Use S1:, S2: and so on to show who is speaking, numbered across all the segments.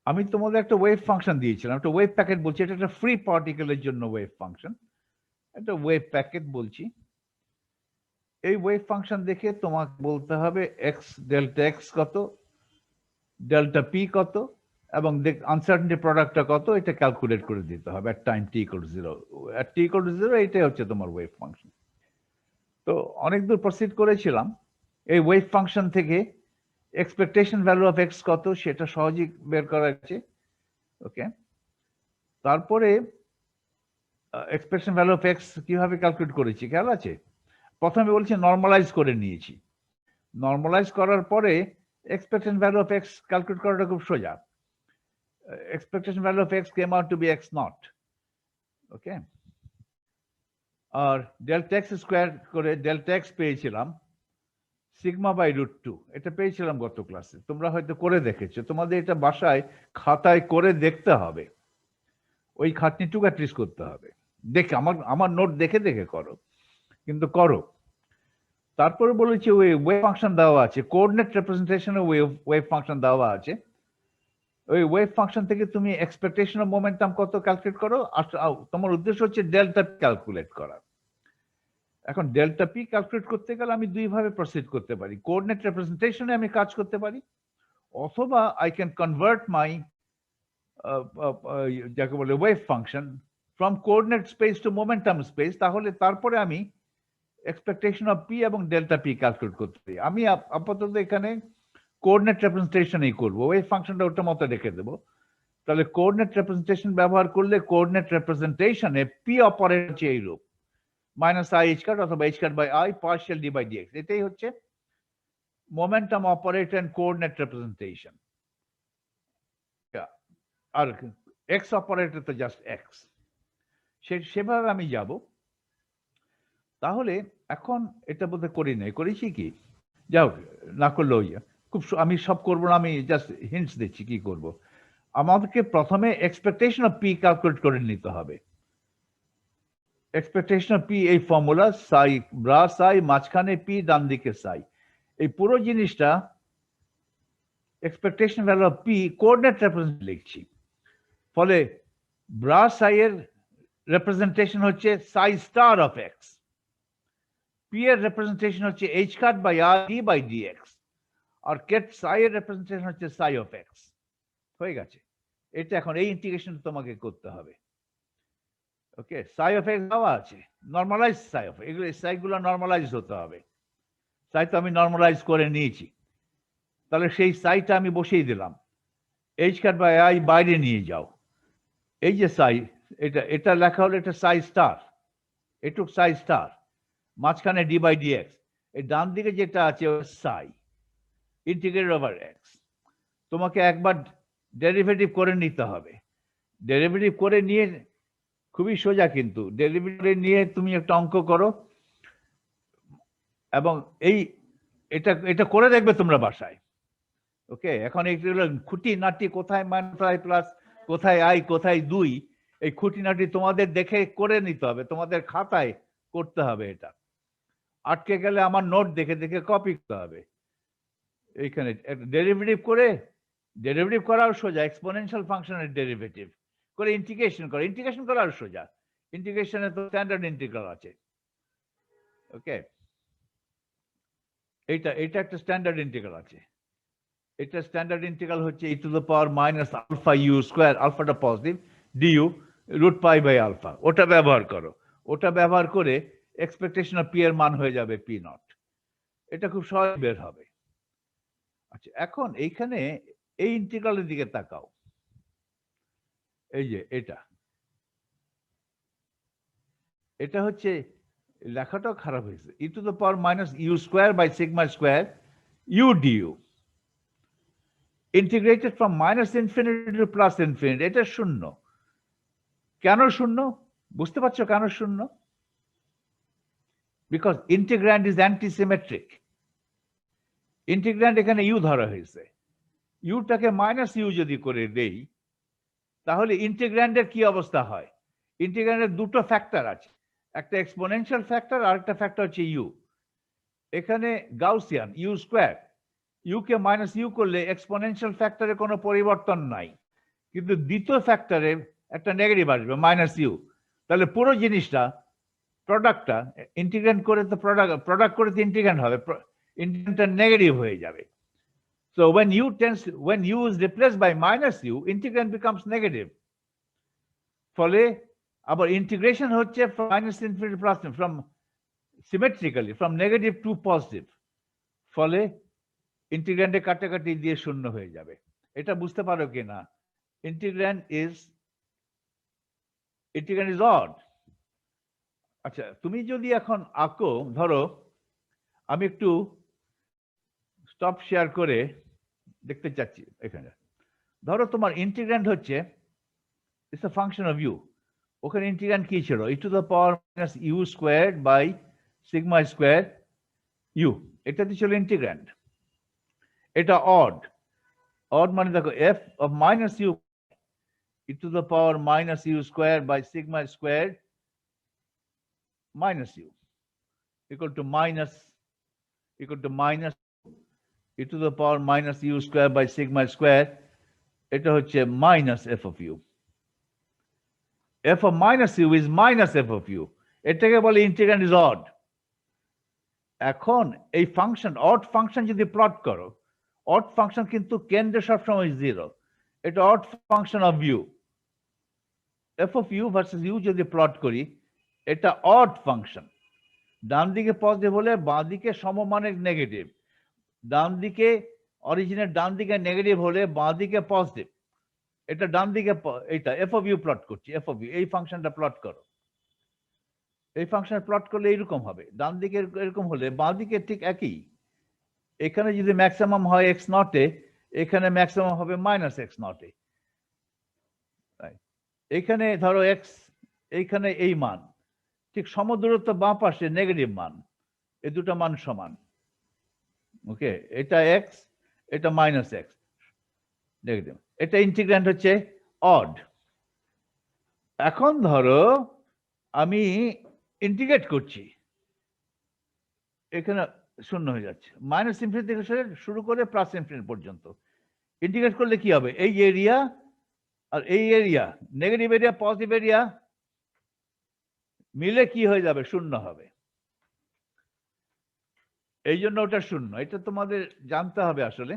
S1: আমি তোমাদের একটা ওয়েভ ফাংশন দিয়েছিলাম, একটা ওয়েভ প্যাকেট বলছি, এটা একটা ফ্রি পার্টিকেলের জন্য ওয়েভ ফাংশন, একটা ওয়েভ প্যাকেট বলছি। এই ওয়েভ ফাংশন দেখে তোমাকে বলতে হবে এক্স ডেল্টা এক্স কত, ডেল্টা পি কত, এবং আনসার্টেনিটি প্রোডাক্টটা কত, এটা ক্যালকুলেট করে দিতে হবে at time t equal to 0। at t equal to 0 এটাই হচ্ছে তোমার ওয়েভ ফাংশন। তো অনেক দূর প্রসিড করেছিলাম, এই ওয়েভ ফাংশন থেকে এক্সপেকটেশন ভ্যালু অফ এক্স কত সেটা সহজেই বের করা যাচ্ছে। ওকে, তারপরে এক্সপেকটেশন ভ্যালু অফ এক্স কিভাবে ক্যালকুলেট করেছি খেয়াল আছে? প্রথমে বলছি নর্মালাইজ করে নিয়েছি, নর্মালাইজ করার পরে expectation value of x calculate করাটা খুব সোজা। expectation value of x came out to be x naught, okay, আর ডেল্টা এক্স স্কোয়ার করে ডেল্টা এক্স পেয়েছিলাম সিগমা বাই রুট 2, এটা পেয়েছিলাম গত ক্লাসে, তোমরা হয়তো করে দেখেছো, তোমাদের এটা বাসায় খাতায় করে দেখতে হবে, ওই খাটনিটুকু অ্যাটলিস্ট করতে হবে, দেখে আমার নোট দেখে দেখে করো, কিন্তু করো। তারপরে বলেছি ওই ওয়েভ ফাংশন দেওয়া আছে, কোঅর্ডিনেট রিপ্রেজেন্টেশনে ওয়েভ ফাংশন দেওয়া আছে, ওই ওয়েভ ফাংশন থেকে তুমি এক্সপেকটেশন অফ মোমেন্টাম কত ক্যালকুলেট করো, আর তোমার উদ্দেশ্য হচ্ছে ডেল্টা ক্যালকুলেট করা। এখন ডেল্টা পি ক্যালকুলেট করতে গেলে আমি দুই ভাবে প্রসিড করতে পারি, কোঅর্ডিনেট রিপ্রেজেন্টেশনে আমি কাজ করতে পারি, অথবা আই ক্যান কনভার্ট মাই যাকে বলে wave function from coordinate space to momentum space, তাহলে তারপরে আমি এক্সপেকটেশন অফ পি এবং ডেল্টা পি ক্যালকুলেট করতে পারি। আমি আপাতত এখানে কোঅর্ডিনেট রিপ্রেজেন্টেশনই করবো, ওয়েভ ফাংশনটা ওটা মতো রেখে দেবো। তাহলে কোঅর্ডিনেট রিপ্রেজেন্টেশন ব্যবহার করলে কোঅর্ডিনেট রিপ্রেজেন্টেশনে পি অপারেটর হচ্ছে এই রূপ মাইনাস আই এইচ কাট অথবা h cut by i partial d by dx, এটাই হচ্ছে momentum operator and coordinate representation. আর এক্স অপারেটর তো জাস্ট এক্স, সেভাবে আমি যাব। তাহলে এখন এটা বোধ করি নাই, করেছি কি, যাও না করলেও খুব, আমি সব করবো না, আমি জাস্ট হিন্টস দিচ্ছি কি করব। আমাদেরকে প্রথমে এক্সপেকটেশন অফ পি ক্যালকুলেট করে নিতে হবে। এক্সপেকটেশন অফ পি এই ফর্মুলা, সাই ব্রা সাই মাঝখানে পি ডান দিকে সাই, এই পুরো জিনিসটা expectation value of p coordinate represent লিখছি, ফলে ব্রা সাই এর রিপ্রেজেন্টেশন হচ্ছে psi star of x, p এর রিপ্রেজেন্টেশন হচ্ছে h cut by r d by dx, আর কেট সাই এর রিপ্রেজেন্টেশন হচ্ছে সাই অফ এক্স। হয়ে গেছে, এটা এখন এই ইন্টিগ্রেশন তোমাকে করতে হবে। ওকে, সাই অফ এক্স দেওয়া আছে, নর্মালাইজ সাই অফ, এগুলো সাইগুলো নর্মালাইজ হতে হবে, সাই তো আমি নর্মালাইজ করে নিয়েছি, তাহলে সেই সাইটা আমি বসিয়ে দিলাম, এইচ কাট বাই আই বাইরে নিয়ে যাও, এই যে সাই, এটা লেখা হলো এটা সাই স্টার, এটুক সাই স্টার, মাঝখানে ডি বাই ডিএক্স, এই ডান দিকে যেটা আছে সাই ইন্টিগ্রেটেড ওভার এক্স। তোমাকে একবার ডেরিভেটিভ করে নিতে হবে, ডেরিভেটিভ করে নিয়ে খুবই সোজা, কিন্তু ডেরিভেটিভ নিয়ে তুমি একটা অঙ্ক করো, এবং এটা করে দেখবে তোমরা বাসায়। ওকে, এখন এইগুলো খুঁটিনাটি, কোথায় কোথায় প্লাস, কোথায় আই, কোথায় দুই, এই খুঁটিনাটি তোমাদের দেখে করে নিতে হবে, তোমাদের খাতায় করতে হবে, এটা আটকে গেলে আমার নোট দেখে দেখে কপি করতে হবে। এইখানে ডেরিভেটিভ করে, ডেরিভেটিভ করাও সোজা, এক্সপোনেনশিয়াল ফাংশনের ডেরিভেটিভ করে ইন্টিগ্রেশন করাও সোজা, ইন্টিগ্রেশনে তো স্ট্যান্ডার্ড ইন্টিগ্রাল আছে। ওকে, এটা একটা স্ট্যান্ডার্ড ইন্টিগ্রাল আছে, এটা স্ট্যান্ডার্ড ইন্টিগ্রাল হচ্ছে e to the power minus alpha u square, আলফাটা positive, du root pi by alpha, ওটা ব্যবহার করো, ওটা ব্যবহার করে এক্সপেকটেশন অফ পি এর মান হয়ে যাবে পি নট, এটা খুব সহজ বের হবে। আচ্ছা, এখন এইখানে এই ইন্টিগ্রালের দিকে তাকাও, এই যে এটা হচ্ছে, লেখাটাও খারাপ হয়েছে, e to the power minus u square by sigma square u du integrated from minus infinity to plus infinity, এটা শূন্য। কেন শূন্য বুঝতে পারছো? কেন শূন্য? Because integrand is antisymmetric. Integrand এখানে ইউ ধরা হয়েছে, ইউটাকে মাইনাস ইউ যদি করে দেই, তাহলে ইন্টিগ্র্যান্ডের কি অবস্থা হয়? ইন্টিগ্র্যান্ডের দুটো ফ্যাক্টর আছে, একটা এক্সপোনেনশিয়াল ফ্যাক্টর আর একটা ফ্যাক্টর হচ্ছে ইউ। এখানে গাউসিয়ান ইউ স্কোয়ার, ইউ কে মাইনাস ইউ করলে এক্সপোনেনশিয়াল ফ্যাক্টরে কোনো পরিবর্তন নাই, কিন্তু দ্বিতীয় ফ্যাক্টরে একটা নেগেটিভ আসবে মাইনাস ইউ, তাহলে পুরো জিনিসটা প্রোডাক্টটা ইন্টিগ্রেন্ট করে তো প্রোডাক্ট করে তো ইন্টিগ্রেন্ট হবে, ইন্টিগ্রেন্টটা নেগেটিভ হয়ে যাবে। So when u is replaced by minus u, integrand becomes negative. ফলে আবার ইন্টিগ্রেশন হচ্ছে from minus infinity to plus from symmetrically from negative to positive, ফলে ইন্টিগ্র্যান্ডে কাটাকাটি দিয়ে শূন্য হয়ে যাবে। এটা বুঝতে পারো কিনা? Integrand is odd. আচ্ছা, তুমি যদি এখন আঁকো, ধরো আমি একটু স্টপ শেয়ার করে দেখতে চাচ্ছি। এখানে ধরো তোমার ইন্টিগ্র্যান্ড হচ্ছে it's a function of u, ওখানে ইন্টিগ্র্যান্ড কি ছিল? e to the power minus u squared by sigma square u, এটাতে ছিল ইন্টিগ্র্যান্ড। এটা অড মানে দেখো f of minus u e to the power minus u square by sigma squared minus u equal to minus e to the power minus u square by sigma square, এটা হচ্ছে minus f of u। f of minus u is minus f of u, এটাকে বলে integrand is odd. এখন এই function odd function যদি plot করো, odd function কিন্তু কেন্দ্রে সবসময় জিরো, এটা odd function of u. F of u versus u যদি প্লট করি, এটা অড ফাংশন। ডান দিকে পজিটিভ হলে বাঁ দিকে সমমানের নেগেটিভ, ডান দিকে অরিজিনের ডান দিকে নেগেটিভ হলে বাঁ দিকে পজিটিভ। এটা ডান দিকে, এটা এফ অফ ইউ প্লট করছি, এফ অফ ইউ এই ফাংশনটা প্লট করো। এই ফাংশন প্লট করলে এরকম হবে, ডান দিকে এরকম হলে বাঁ দিকে ঠিক একই। এখানে যদি ম্যাক্সিমাম হয় এক্স নটে, এখানে ম্যাক্সিমাম হবে মাইনাস এক্স নটে। এখানে ধরো এক্স, এইখানে এই মান ঠিক সমদূরত্ব বাঁ পাশে নেগেটিভ মান, এই দুটো মান সমান। ওকে, এটা এক্স, এটা মাইনাস এক্স নেগেটিভ, এটা ইন্টিগ্র্যান্ড হচ্ছে অড। এখন ধরো আমি ইন্টিগ্রেট করছি, এখানে শূন্য হয়ে যাচ্ছে, মাইনাস ইনফিনিটি থেকে শুরু করে প্লাস ইনফিনিটি পর্যন্ত ইন্টিগ্রেট করলে কি হবে? এই এরিয়া আর এই area, negative area positive area মিলে কি হয়ে যাবে? শূন্য হবে। এই জন্য ওটা শূন্য, এটা তোমাদের জানতে হবে আসলে।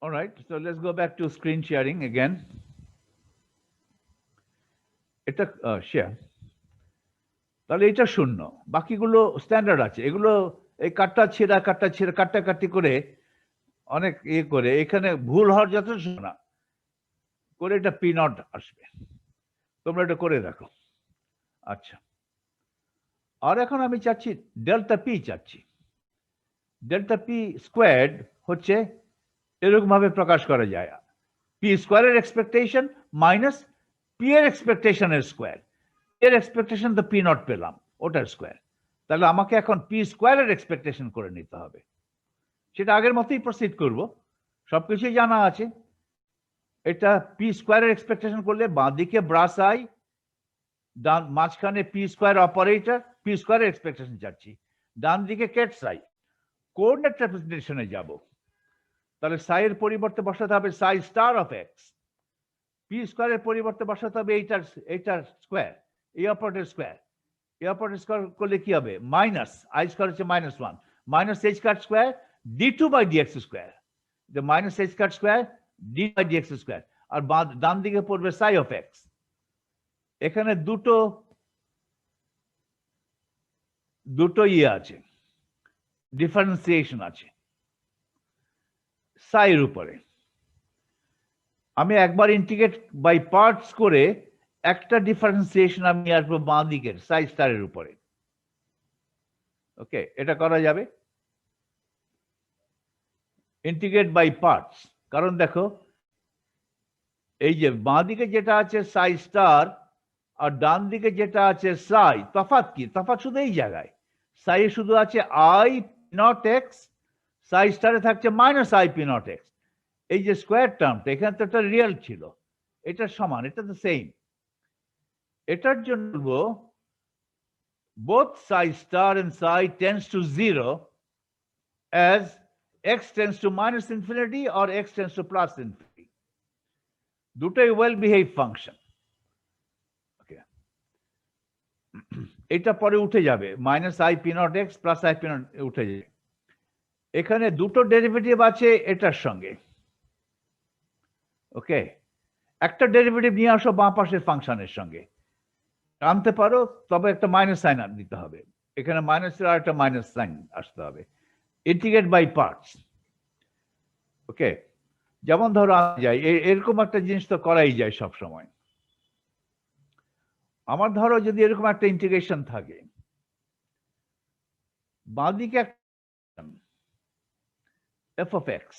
S1: Alright, so let's go back to screen sharing again. এটা শেয়ার, তাহলে এটা শূন্য, বাকিগুলো স্ট্যান্ডার্ড আছে। এগুলো এই কাটাকাটি করে অনেক ইয়ে করে, এখানে ভুল হওয়ার যথেষ্ট না করে এটা পি নট আসবে। তোমরা এটা করে দেখো। আচ্ছা, আর এখন আমি চাচ্ছি ডেল্টা পি চাচ্ছি। ডেল্টা পি স্কোয়ার্ড হচ্ছে এরকম ভাবে প্রকাশ করা যায়, পি স্কোয়ারের এক্সপেকটেশন মাইনাস পি এর এক্সপেকটেশনের স্কোয়ার। এর এক্সপেকটেশন তো পি নট পেলাম, ওটার স্কোয়ার। তাহলে আমাকে এখন পি স্কোয়ারের এক্সপেকটেশন করে নিতে হবে। সেটা আগের মতোই প্রসিড করব, সবকিছুই জানা আছে। এটা পি স্কোয়ারের এক্সপেকটেশন করলে বাঁ দিকে ব্রাস আই, ডান মাঝখানে পি স্কোয়ার অপারেটর, পি স্কোয়ারের এক্সপেকটেশন চাচ্ছি, ডান দিকে কেটস আই। কোঅর্ডিনেট রিপ্রেজেন্টেশনে যাব, তাহলে সাই এর পরিবর্তে বসাতে হবে সাই স্টার অফ এক্স, পি স্কোয়ারের পরিবর্তে বসাতে হবে এইটার স্কোয়ার, এই অপারেটর স্কোয়ার। এই অপারেটর স্কোয়ার করলে কি হবে? মাইনাস আই স্কোয়ার হচ্ছে minus one, minus h cut square d two by dx square, minus h cut square d by dx square. আর ডান দিকে পড়বে সাই অফ এক্স। এখানে দুটো ইয়ে আছে, ডিফারেন্সিয়েশন আছে সাইয়ের উপরে। আমি একবার ইন্টিগ্রেট বাই পার্টস করে একটা ডিফারেন্সিয়েশন আমি আসবো বাঁ দিকের সাই স্টারের উপরে। ওকে, এটা করা যাবে ইন্টিগ্রেট বাই পার্টস। কারণ দেখো, এই যে বাঁ দিকে যেটা আছে সাই স্টার আর ডান দিকে যেটা আছে সাই, তফাৎ কি? তফাৎ শুধু এই জায়গায়, সাই শুধু আছে আই নট এক্স, সাই স্টারে থাকছে minus I P not x. এই যে স্কোয়ার টার্মটা এখানে তো একটা রিয়েল ছিল, এটা সমান, এটা তো সেম। এটার জন্য both psi star and psi tends to 0 as x tends to minus infinity or x tends to plus infinity. দুটোই ওয়েল বিহেভ ফাংশন। ওকে, এটা পরে উঠে যাবে, minus I P not x plus I P not উঠে যাবে। এখানে দুটো derivative আছে এটার সঙ্গে। ওকে, একটা ডেরিভেটিভ নিয়ে আসো বাঁ পাশের ফাংশনের সঙ্গে, আনতে পারো, তবে একটা মাইনাস সাইন দিতে হবে, এখানে মাইনাসের আর একটা মাইনাস সাইন আসতে হবে। Integrate by parts. ওকে, যেমন ধরো যাই এরকম একটা জিনিস তো করাই যায় সব সময়। আমার ধরো যদি এরকম একটা ইন্টিগ্রেশন থাকে, বাঁদিকে f of x,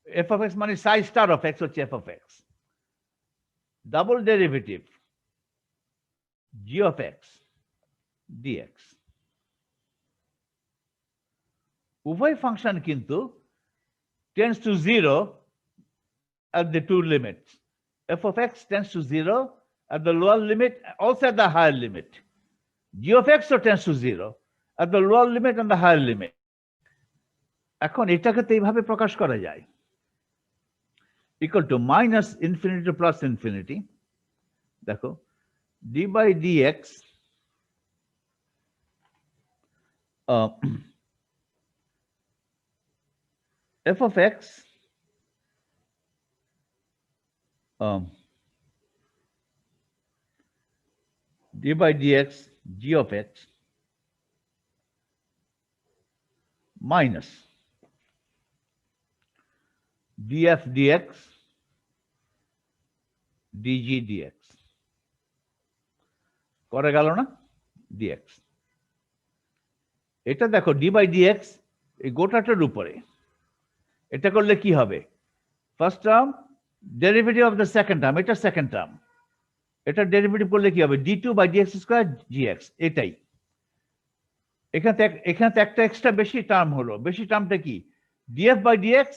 S1: f of x মানে সাই স্টার অফ এক্স হচ্ছে f of x, double derivative g of x dx. উভয় ফাংশন কিন্তু tends to 0 at the two limits. F of x tends to 0 at the lower limit, also at the higher limit. G of x tends to 0 at the lower limit and the higher limit. এখন এটাকে তো এইভাবে প্রকাশ করা যায়, equal to minus infinity to plus infinity. দেখো d by dx f of x d by dx g of x minus df dx dg dx করে গেল না, dx। এটা দেখো d by dx এই গোটাটার উপরে, এটা করলে কি হবে, first term derivative of the second term, এটা সেকেন্ড টার্ম, এটা ডেরিভেটিভ করলে কি হবে, d2 by dx square gx। এটাই এখানে একটা এক্সট্রা বেশি টার্ম হলো, বেশি টার্মটা কি, df by dx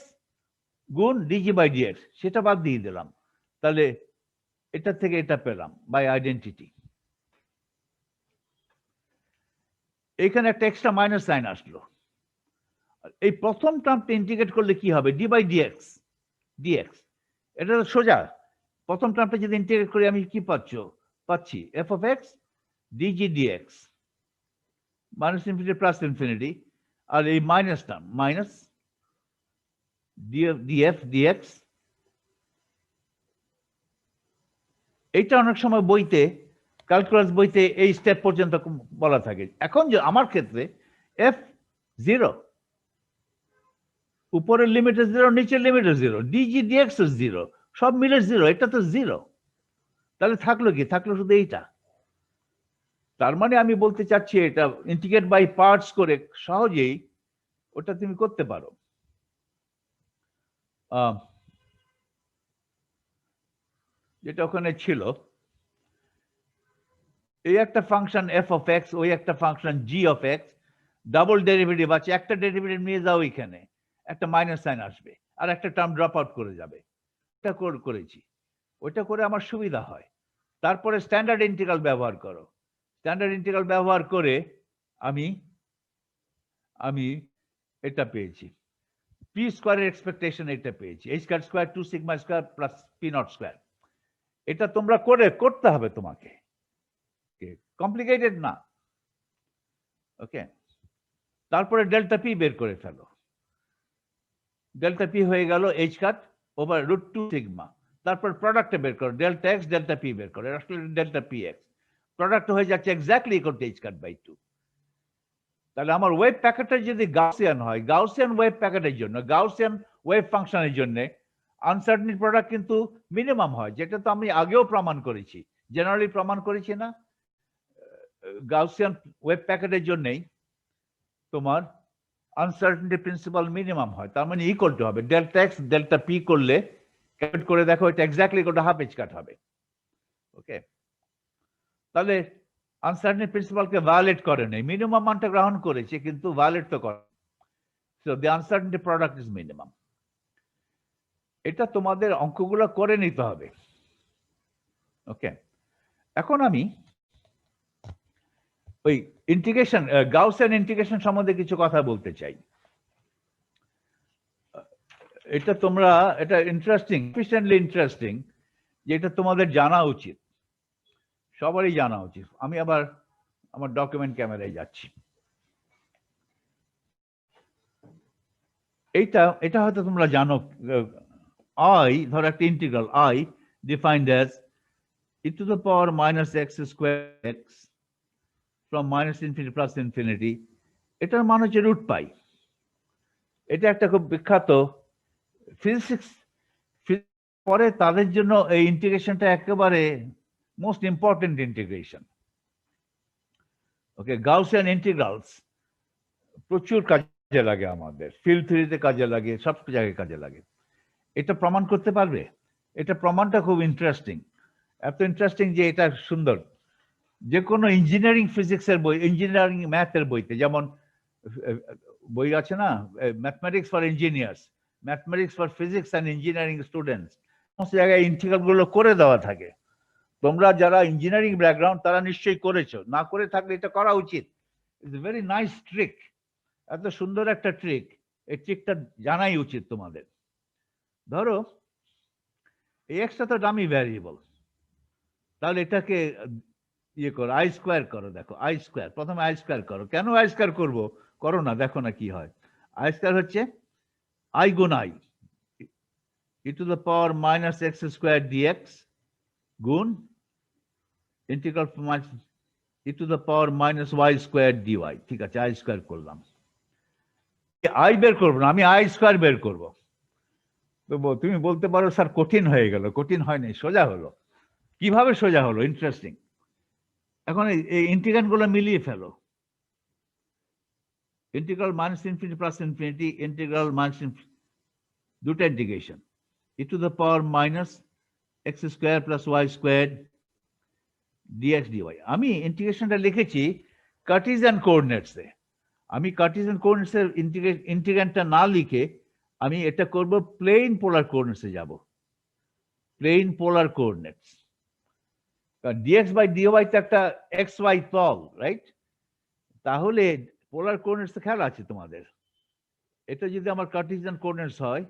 S1: গুণ dg by dx, সেটা বাদ দিয়ে দিলাম, তাহলে এটা থেকে এটা পেলাম বাই আইডেন্টিটি। এখানে একটা এক্সট্রা মাইনাস সাইন আসলো, এই প্রথম টার্মটা ইন্টিগ্রেট করলে কি হবে, d by dx dx, এটা তো সোজা, প্রথম টার্মটা যদি ইন্টিগ্রেট করি আমি কি পাচ্ছি f of x dg dx minus infinity plus infinity, আর এই minus term minus df dx। এইটা অনেক সময় বইতে, ক্যালকুলাস বইতে এই স্টেপ পর্যন্ত বলা থাকে। এখন যে আমার ক্ষেত্রে f 0, উপরের লিমিটে 0, নিচের লিমিটে 0, dg dx 0, সব মিলে 0, এটা তো 0, তাহলে থাকলো কি, থাকলো শুধু এইটা। তার মানে আমি বলতে চাচ্ছি এটা ইন্টিগ্রেট বাই পার্টস করে সহজেই ওটা তুমি করতে পারো। যেটা ওখানে ছিল, এই একটা ফাংশন f of x, ওই একটা function g of x, double derivative আছে, একটা ডেরিভেটিভ নিয়ে যাও এখানে, একটা মাইনাস সাইন আসবে আর একটা টার্ম ড্রপ আউট করে যাবে, এটা করেছি, ওইটা করে আমার সুবিধা হয়। তারপরে স্ট্যান্ডার্ড ইন্টিগ্রাল ব্যবহার করো, স্ট্যান্ডার্ড ইন্টিগ্রাল ব্যবহার করে আমি এটা পেয়েছি, পি স্কোয়ারের এক্সপেকটেশন এটা পেয়েছি, h square square 2 sigma square plus P not square. এটা তোমরা করতে হবে তোমাকে, কমপ্লিকেটেড না। ওকে, তারপরে ডেল্টা পি বের করে ফেলো, ডেল্টা পি হয়ে গেল h কাট ওভার √2 সিগমা, তারপর প্রোডাক্টে বের করো, ডেল্টা এক্স ডেল্টা পি বের করো, আসলে ডেল্টা পি এক্স, প্রোডাক্ট হয়ে যাচ্ছে exactly equal to h cut by 2। তাহলে আমার ওয়েভ প্যাকেটটা যদি গাউসিয়ান হয়, গাউসিয়ান ওয়েভ প্যাকেটের জন্য, গাউসিয়ান ওয়েভ ফাংশনের জন্য আনসার্টেনিটি প্রোডাক্ট কিন্তু মিনিমাম হয়, যেটা তো আমি আগেও প্রমাণ করেছি, জেনারেলি প্রমাণ করেছি না, গাউসিয়ান ওয়েভ প্যাকেটের জন্যই তোমার আনসার্টেনিটি প্রিন্সিপাল মিনিমাম হয়, তার মানে ইকুয়াল টু হবে ডেল্টা এক্স ডেল্টা পি করলে ক্যালকুলেট করে দেখো, এটা exactly equal to half h কাট হবে। ওকে, তাহলে আনসার্টেনিটি প্রিন্সিপালকে ভায়োলেট করে নাই, মিনিমাম মানটা গ্রহণ করেছে কিন্তু ভায়োলেট তো করে, so the uncertainty product is minimum. এটা তোমাদের অঙ্কগুলো করে নিতে হবে। ওকে, এখন আমি ওই ইন্টিগ্রেশন, গাউসিয়ান ইন্টিগ্রেশন সম্বন্ধে কিছু কথা বলতে চাই। এটা তোমরা, এটা ইন্টারেস্টিং, সাফিসিয়েন্টলি ইন্টারেস্টিং যেটা তোমাদের জানা উচিত, সবারই জানা উচিত। আমি আবার আমার ডকুমেন্ট ক্যামেরায় যাচ্ছি। এটা হয়তো তোমরা জানো, I ধরো একটা integral I defined as e to the power minus x square x from minus infinity plus infinity, এটার মান হচ্ছে রুট পাই। এটা একটা খুব বিখ্যাত ফিজিক্স পরে তাদের জন্য এই ইন্টিগ্রেশনটা একেবারে মোস্ট ইম্পর্টেন্ট ইন্টিগ্রেশন। ওকে, গাউসিয়ান ইন্টিগ্রালস প্রচুর কাজে লাগে, আমাদের ফিল্ড থিওরিতে কাজে লাগে, সব জায়গায় কাজে লাগে। এটা প্রমাণ করতে পারবে? এটা প্রমাণটা খুব ইন্টারেস্টিং, এত ইন্টারেস্টিং যে এটা সুন্দর। যে কোনো ইঞ্জিনিয়ারিং ফিজিক্সের বই, ইঞ্জিনিয়ারিং ম্যাথের বইতে, যেমন বই আছে না, mathematics for engineers, mathematics for physics and engineering students, সমস্ত জায়গায় ইন্টিগ্রাল গুলো করে দেওয়া থাকে। তোমরা যারা ইঞ্জিনিয়ারিং ব্যাকগ্রাউন্ড তারা নিশ্চয়ই করেছো, না করে থাকলে এটা করা উচিত। ইটস ভেরি নাইস ট্রিক, এত সুন্দর একটা ট্রিক, এই ট্রিকটা জানাই উচিত তোমাদের। ধরো এই এক্সটা তো ডামি ভ্যারিয়েবল, তাহলে এটাকে ইয়ে করো, আই স্কোয়ার করো। দেখো আই স্কোয়ার, প্রথমে আই স্কোয়ার করো। কেন আই স্কোয়ার করবো? করো না, দেখো না কি হয়। আই স্কোয়ার হচ্ছে আই গুণ I, e to the power minus x square dx গুণ integral e to the power minus y square dy. ঠিক আছে, আই স্কোয়ার করলাম। আই বের করবো না, আমি আই স্কোয়ার বের করবো। তুমি বলতে পারো স্যার কঠিন হয়ে গেল। কঠিন হয়নি, সোজা হলো। কিভাবে সোজা হলো? ইন্টারেস্টিং। এখন এই ইন্টিগ্রাল গুলো মিলিয়ে ফেলো। Integral minus infinity plus infinity, integral minus দুটো integration, e to the power minus x square plus y square dx dy. আমি ইন্টিগ্রেশনটা লিখেছি কার্টিজিয়ান কোঅর্ডিনেটসে। আমি কার্টিজিয়ান কোঅর্ডিনেটসের ইন্টিগ্রেশনটা না লিখে আমি এটা করব প্লেন পোলার কোঅর্ডিনেটসে যাব। Plane polar coordinates, dx by dy তো একটা এক্স ওয়াই তল, রাইট? তাহলে পোলার কোঅর্ডিনেটস খেয়াল আছে তোমাদের? এটা যদি আমার কার্টিজিয়ান কোঅর্ডিনেটস হয়,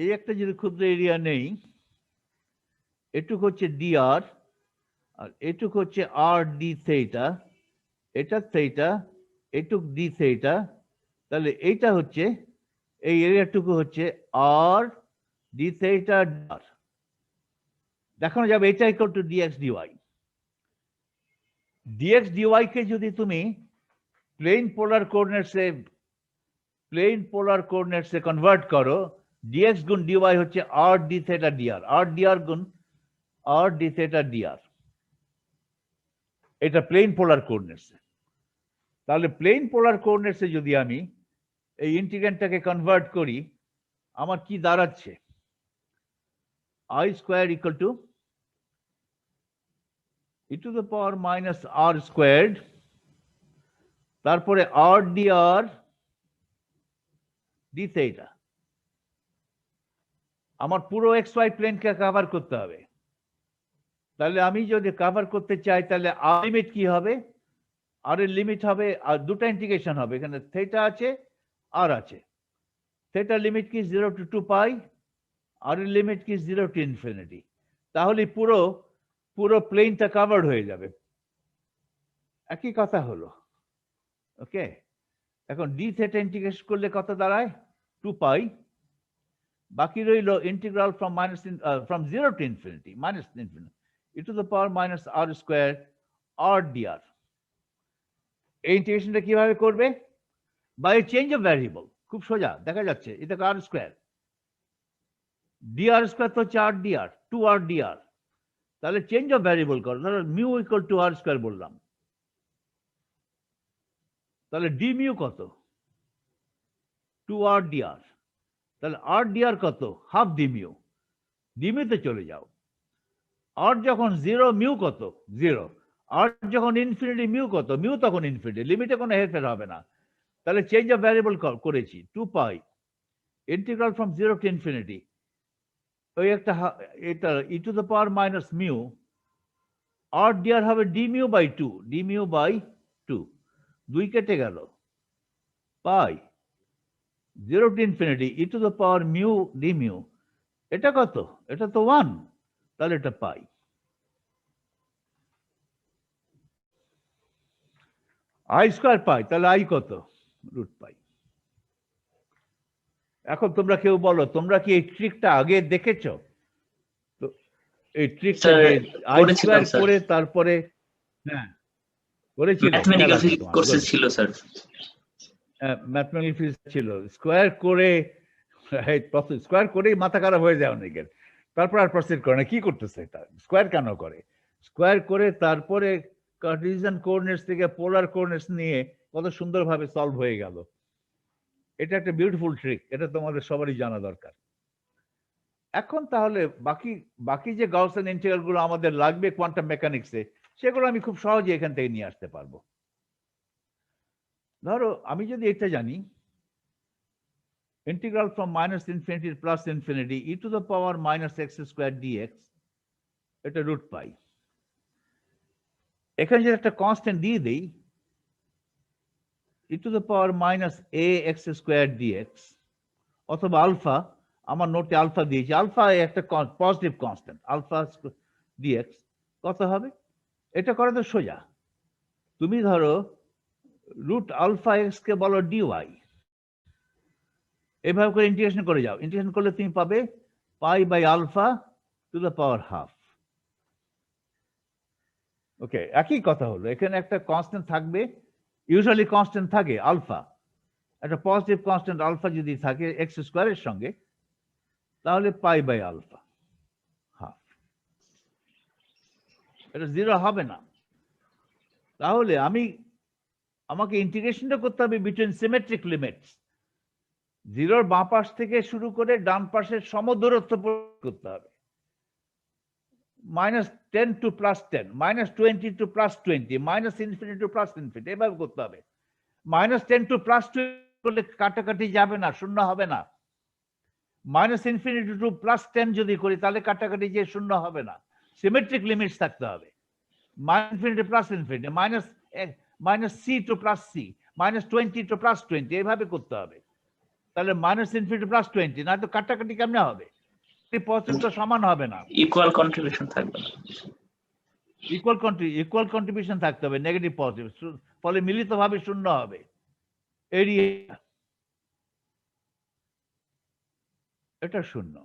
S1: এই একটা যদি ক্ষুদ্র এরিয়া নেই, এটুক হচ্ছে ডিআর আর এটুক হচ্ছে আর ডি থেটা, এটা থেটা, এটুক ডি থেটা, তাহলে এইটা হচ্ছে এই এরিয়াটুকু হচ্ছে আর ডি থেটা আর। দেখানো যাবে এটা equal to dx dy. Dx dy কে যদি তুমি প্লেন পোলার কোঅর্ডিনেটসে কনভার্ট করো, ডিএক্স গুণ ডিওয়াই হচ্ছে r d theta dr, r dr গুণ আর ডি থেটা ডিআর। এটা প্লেন পোলার কোঅর্ডিনেটসে। তাহলে প্লেন পোলার কোঅর্ডিনেটসে যদি আমি এই ইন্টিগ্রেন্টটাকে কনভার্ট করি, আমার কি দাঁড়াচ্ছে? I square equal to e to the power minus r squared, তারপরে r d r d theta. আমার পুরো এক্স ওয়াই প্লেনকে কভার করতে হবে। তাহলে আমি যদি কভার করতে চাই, তাহলে আর লিমিট কি হবে? আর এর লিমিট হবে, আর দুটো ইন্টিগ্রেশন হবে, এখানে থেটা আছে আর আছে। থেটা লিমিট কি 0 to 2 পাই, আর এর লিমিট কি 0 to ইনফিনিটি। তাহলে পুরো প্লেনটা কভার্ড হয়ে যাবে। একই কথা হলো। ওকে, এখন ডি থেটা ইন্টিগ্রেশন করলে কত দাঁড়ায়? 2 পাই। বাকি রইল integral from 0 to infinity minus infinity e to the power minus r square r dr. এই ইন্টিগ্রেশনটা কিভাবে করবে? By change of variable. খুব সোজা, দেখা যাচ্ছে এটা আর স্কোয়ার, ডিআর স্কোয়ার তো হচ্ছে আর ডিআর, 2 আর ডিআর। তাহলে চেঞ্জ অফ ভ্যারিয়েবল করো, ধরো mu equal to r square বললাম, তাহলে ডি মিউ কত? 2 আর ডিআর। তাহলে আর ডিআর কত? Half d mu. ডি মিউতে চলে যাও। আর যখন 0 মিউ কত? 0। আর যখন ইনফিনিটি মিউ কত? মিউ তখন ইনফিনিটি, লিমিটে কোনো হেরফের হবে না। তাহলে চেঞ্জ অফ ভ্যারিয়েবল করেছি, 2 pi integral from 0 to infinity, ওই একটা এটা ই to the power minus mu, r dr হবে d mu by 2, d mu by 2, 2 কেটে গেল, পাই 0 to infinity e to the power mu d mu, এটা কত? এটা তো 1, তাহলে এটা পাই। আই স্কয়ার পাই, তাহলে আই কত? Root pi. এখন তোমরা কেউ বলো, তোমরা কি এই ট্রিকটা আগে দেখেছো? তো এই ট্রিকটা যে আই স্কয়ার করে তারপরে, হ্যাঁ করেছিল,
S2: ম্যাথমেটিক্যাল ফিজিক্স কোর্সে ছিল স্যার।
S1: ম্যাথমেটিক্যাল ফিজিক্স ছিল, স্কয়ার করে, স্কয়ার করেই মাথা খারাপ হয়ে যায় অনেকের, তারপর আর প্রসিড করে না। কি করতেছে এটা? স্কয়ার কেন করে? স্কয়ার করে তারপরে কার্টেসিয়ান কোঅর্ডিনেটস থেকে পোলার কোঅর্ডিনেটস নিয়ে কত সুন্দরভাবে সলভ হয়ে গেল। এটা একটা বিউটিফুল ট্রিক, এটা তোমাদের সবারই জানা দরকার। এখন তাহলে বাকি যে গাউসিয়ান ইন্টিগ্রাল গুলো আমাদের লাগবে কোয়ান্টাম মেকানিক্সে, সেগুলো আমি খুব সহজে এখান থেকে নিয়ে আসতে পারবো। ধরো আমি যদি এটা জানি, integral from minus infinity to plus infinity e to the power minus x squared dx, এটা রুট পাই। এখানে যদি একটা কনস্ট্যান্ট দিয়ে দেই, e to the power minus a x squared dx, অথবা আলফা, আমার নোটে আলফা দিয়েছি, আলফা একটা পজিটিভ কনস্ট্যান্ট, আলফা dx কত হবে? এটা করা তো সোজা। তুমি ধরো রুট আলফা এক্স কে বলো dy, এভাবে করে ইন্টিগ্রেশন করে যাও। ইন্টিগ্রেশন করলে তুমি পাবে pi by alpha to the power half. Okay, একই কথা হলো, এখানে একটা কনস্ট্যান্ট থাকবে, ইউজুয়ালি কনস্ট্যান্ট থাকে আলফা, একটা পজিটিভ কনস্ট্যান্ট আলফা যদি থাকে এক্স স্কোয়ারের সঙ্গে, তাহলে পাই বাই আলফা হাফ। এটা জিরো হবে না। তাহলে আমাকে ইন্টিগ্রেশনটা করতে হবে বিটুইন সিমেট্রিক লিমিটস। জিরোর বাঁ পাশ থেকে শুরু করে ডান পাশের সমদূরত্ব করতে হবে। -10 to +10, -20 to +20, -infinity to +infinity, এভাবে করতে হবে। -10 to +20 করলে কাটাকাটি যাবে না, শূন্য হবে না। -infinity to +10 যদি করি তাহলে কাটাকাটি যে শূন্য হবে না। সিমেট্রিক লিমিটস থাকতে হবে। -infinity to +infinity, -c to +c, -20 to +20, এইভাবে করতে হবে। তাহলে -infinity to +20, না তো কাটাকাটি কেমনে হবে? পজিটিভ সমান হবে না,
S2: ইকুয়াল কন্ট্রিবিউশন থাকবে না।
S1: ইকুয়াল কন্ট্রিবিউশন থাকতে হবে, নেগেটিভ পজিটিভ, ফলে মিলিতভাবে শূন্য হবে। এরিয়া এটা শূন্য।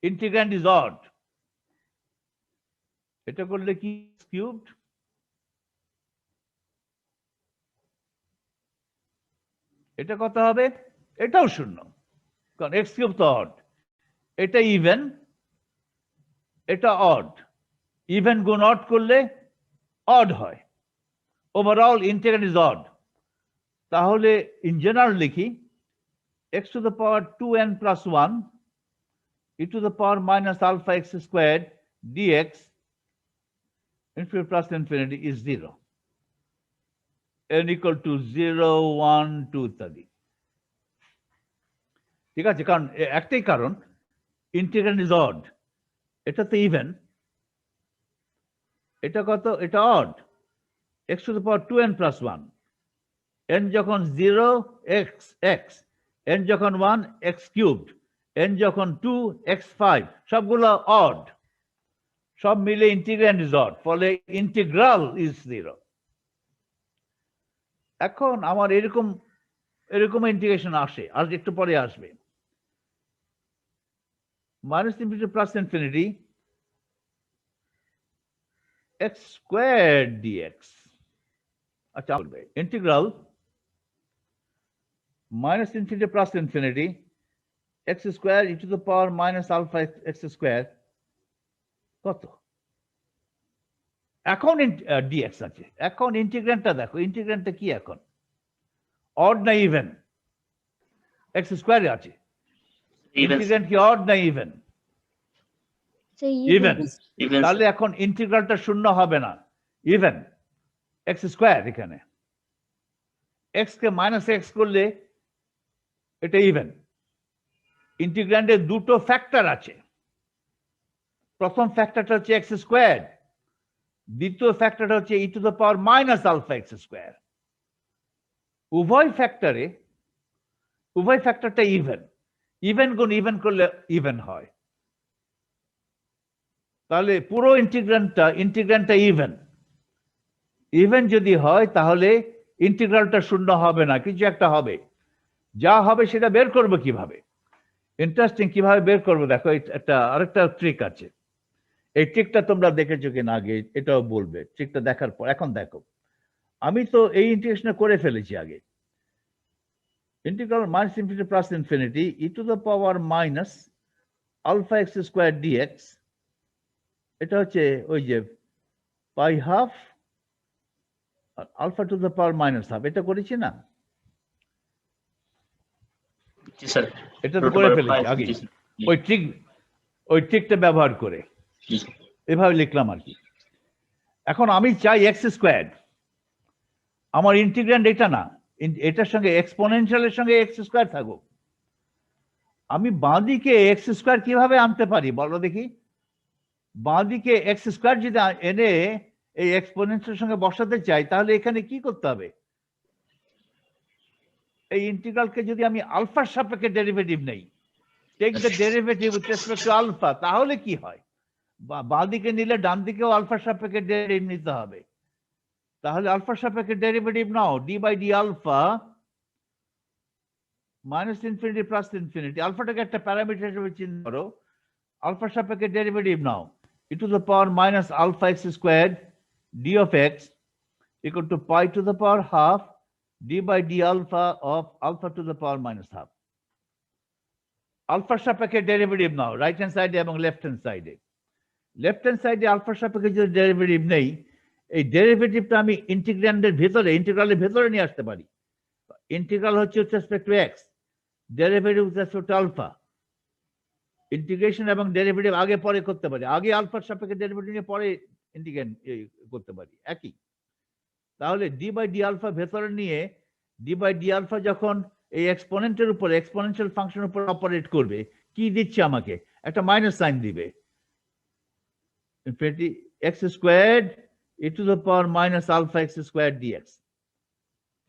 S1: ইন্টিগ্র্যান্ড ইজ অড, এটা করলে কি কিউবড, এটা কত হবে? এটাও শূন্য, কারণ এক্স কিউব তো অড। এটা ইভেন, এটা অড, ইভেন গুণ অড করলে অড হয়। Overall integrand is odd. তাহলে ইন জেনারেল লিখি x to the power 2n plus 1 e to the power minus alpha x squared dx infinity plus infinity is 0, n equal to 0, 1, 2 ইত্যাদি। ঠিক আছে, কারণ একটাই কারণ, ইন্টিগ্র্যান্ড ইজ অড, এটা তো ইভেন, এটা কত? এটা odd. x to the power 2n plus 1, n যখন 0 x, n যখন 1 x কিউবড, n যখন 2 x5, সবগুলো অড, সব মিলে ইন্টিগ্র্যান্ড ইজ অড, ফলে ইন্টিগ্রাল ইজ 0। এখন আমার এরকম ইন্টিগ্রেশন আসে, আর একটু পরে আসবে। -infinity plus infinity x squared dx, আচ্ছা বলবে integral -infinity plus infinity x square e to the power minus alpha x square কত? এখন dx আছে। এখন ইন্টিগ্র্যান্ডটা দেখো, ইন্টিগ্র্যান্ডটা কি এখন? অড না ইভেন? x স্কয়ারে আছে, ইন্টিগ্র্যান্ড কি অড না ইভেন? ইভেন। তাহলে এখন ইন্টিগ্রালটা শূন্য হবে না, ইভেন, x স্কয়ার। এখানে x কে -x করলে এটা ইভেন। ইন্টিগ্র্যান্ডে দুটো ফ্যাক্টর আছে, প্রথম ফ্যাক্টরটা হচ্ছে x স্কয়ার, দ্বিতীয় ফ্যাক্টরটা হচ্ছে e to the power minus alpha x square. উভয় ফ্যাক্টরে উভয় ফ্যাক্টরটা ইভেন, ইভেন গুণ ইভেন করলে ইভেন হয়, তাহলে পুরো ইন্টিগ্র্যান্ডটা ইভেন, ইভেন যদি হয় তাহলে ইন্টিগ্রালটা শূন্য হবে না, কিছু একটা হবে, যা হবে সেটা বের করবো কিভাবে? ইন্টারেস্টিং, কিভাবে বের করবো দেখো, একটা আরেকটা ট্রিক আছে। এই ট্রিকটা তোমরা দেখেছো কিনা আগে এটাও বলবে। ট্রিকটা দেখার পর এখন দেখো, আমি তো এই ইন্টিগ্রেশন করে ফেলেছি আগে। Integral minus infinity plus infinity e to the power minus alpha x square dx, এটা হচ্ছে ওই যে pi half alpha to the power minus half, এটা করেছি না?
S2: জি স্যার,
S1: এটা তো করে ফেলেছি আগে ওই ট্রিকটা ব্যবহার করে এভাবে লিখলাম আর কি। এখন আমি চাই এক্স স্কোয়ার, আমার ইন্টিগ্র্যান্ড এটা না, এটার সঙ্গে এক্সপোনেনশিয়ালের সঙ্গে এক্স স্কোয়ার থাকুক। আমি বাঁদিকে এক্স স্কোয়ার কিভাবে আনতে পারি বলো দেখি? বাঁদিকে এক্স স্কোয়ার যদি এনে এই এক্সপোনেনশিয়ালের সঙ্গে বসাতে চাই তাহলে এখানে কি করতে হবে? এই ইন্টিগ্রালকে যদি আমি আলফার সাপেক্ষে ডেরিভেটিভ নেই, take the derivative with respect to alpha, তাহলে কি হয়? বাঁ দিকে নিলে ডান দিকেও আলফার সাপেক্ষে ডেরিভেটিভ নিতে হবে। তাহলে আলফার সাপেক্ষে ডেরিভেটিভ নাও, d by d alpha minus infinity plus infinity, আলফাটাকে একটা প্যারামিটার হিসেবে চিন্তা করো, আলফার সাপেক্ষে ডেরিভেটিভ নাও, e to the power minus alpha x square d of x equal to pi to the power half d by d alpha of alpha to the power minus half. আলফার সাপেক্ষে derivative নাও right hand সাইডে এবং left hand সাইডে। Left hand সাইডে আলফার সাপেক্ষে যদি derivative নেই, এই ডেরিভেটিভটা আমি ইন্টিগ্র্যান্ডের ভেতরে, ইন্টিগ্রালের ভেতরে নিয়ে আসতে পারি। ইন্টিগ্রাল হচ্ছে with respect to x, derivative with respect to alpha. Integration এবং ডেরিভেটিভ আগে পরে করতে পারি, আগে আলফার সাপেক্ষে ডেরিভেটিভ নিয়ে পরে ইন্টিগ্রেট করতে পারি একই। তাহলে ডি বাই ডি আলফা ভেতরে নিয়ে ডি বাই ডি আলফা যখন এই এক্সপোনেন্টের উপরে, এক্সপোনেনশিয়াল ফাংশনের উপর অপারেট করবে, কি দিচ্ছে আমাকে? একটা মাইনাস সাইন দিবে, infinity x square e to the power minus alpha x square dx.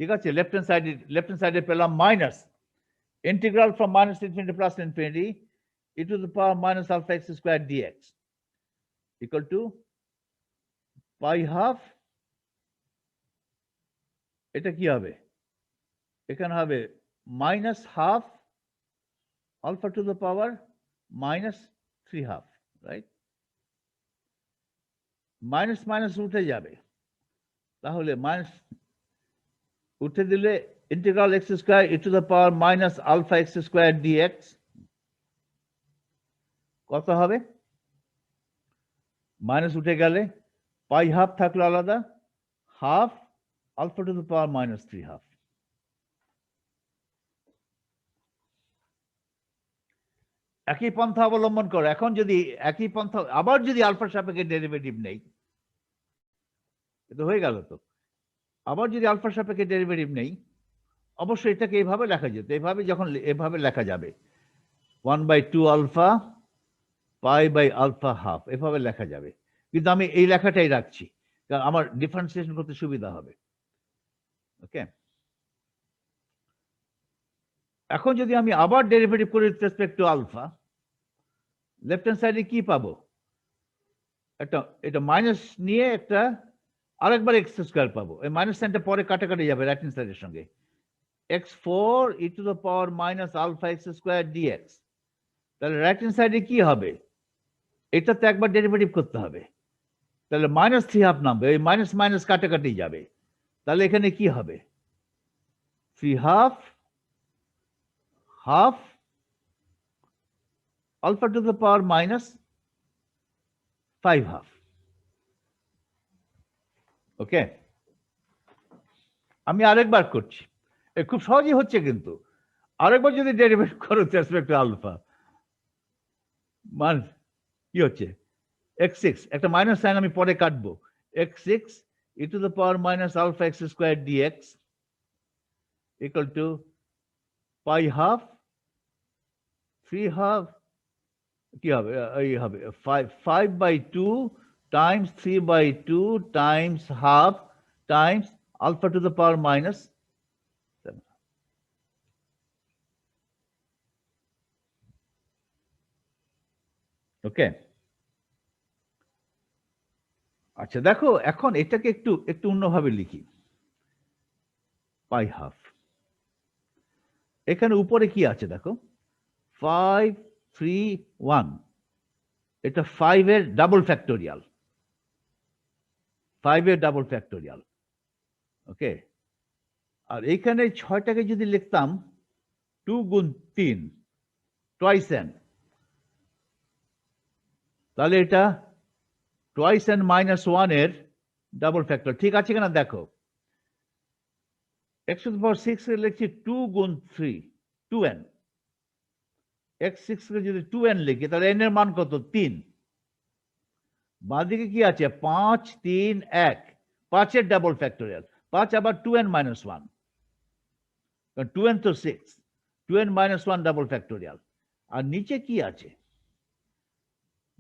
S1: ঠিক আছে, লেফট হ্যান্ড সাইডে পেলাম minus integral from minus infinity plus infinity e to the power minus alpha x square dx equal to pi half, এটা কি হবে? এখানে হবে minus half alpha to the power minus 3/2, right? Minus minus উঠে যাবে, তাহলে মাইনাস উঠে দিলে integral x square e to the power minus alpha x square dx কত হবে? মাইনাস উঠে গেলে পাই হাফ থাকলো আলাদা, half alpha to the power minus 3/2। একই পন্থা অবলম্বন করো। এখন যদি একই পন্থা আবার যদি আলফার সাপেক্ষে ডেরিভেটিভ নেই, এটা হয়ে গেল তো। আবার যদি আলফার সাপেক্ষে ডেরিভেটিভ নেই, অবশ্যই এটাকে এইভাবে লেখা যেত, এইভাবে যখন এভাবে লেখা যাবে 1/2 alpha pi by alpha half, এভাবে লেখা যাবে। কিন্তু আমি এই লেখাটাই রাখছি, কারণ আমার ডিফারেন্সিয়েশন করতে সুবিধা হবে। ওকে, এখন যদি আমি আবার ডেরিভেটিভ করি with respect to alpha, left hand সাইডে কি পাবো? এটা মাইনাস নিয়ে একটা আরেকবার এক্স স্কোয়ার পাবো। এই মাইনাস সাইনটা পরে কাটাকাটি যাবে রাইট হ্যান্ড সাইডের সঙ্গে। x4 e to the power minus alpha x square dx, তাহলে রাইট হ্যান্ড সাইডে কি হবে? এটা তো একবার ডেরিভেটিভ করতে হবে, তাহলে মাইনাস 3/2 নামবে, এই মাইনাস মাইনাস কাটাকাটি যাবে, তাহলে এখানে কি হবে? 3/2 half alpha to the power minus 5/2। Okay, আমি আরেকবার করছি, খুব সহজই হচ্ছে, কিন্তু আরেকবার যদি ডেরিভেটিভ করো উইথ রেসপেক্ট টু আলফা, মান কি হচ্ছে? x6, একটা মাইনাস সাইন আমি পরে কাটবো, x6 e to the power minus alpha x square dx equal to pi half 3/2, কি হবে? এই হবে 5/2 times 3/2 times half times alpha to the power minus 7। Okay, আচ্ছা দেখো এখন এটাকে একটু একটু অন্যভাবে লিখি। পাই হাফ, এখানে উপরে কি আছে দেখো, 5 3 1, এটা 5 এর ডাবল ফ্যাক্টোরিয়াল, 5 এর ডাবল ফ্যাক্টোরিয়াল। ওকে, আর এইখানে 6টাকে যদি লিখতাম 2 গুণ 3 টুয়াইস n, তাহলে এটা টুয়াইস n মাইনাস 1 এর ডাবল ফ্যাক্টর। ঠিক আছে কিনা দেখো, x টু দি পাওয়ার 6 এর লিখছি 2 গুণ 3 2n, x6 কে যদি 2n লিখি তাহলে n এর মান কত 3। বাঁদিকে কি আছে 5 3 1, 5 এর ডাবল ফ্যাক্টোরিয়াল, 5 আবার 2n মাইনাস 1, কারণ 2n তো 6, 2n মাইনাস 1 ডাবল ফ্যাক্টোরিয়াল। আর নিচে কি আছে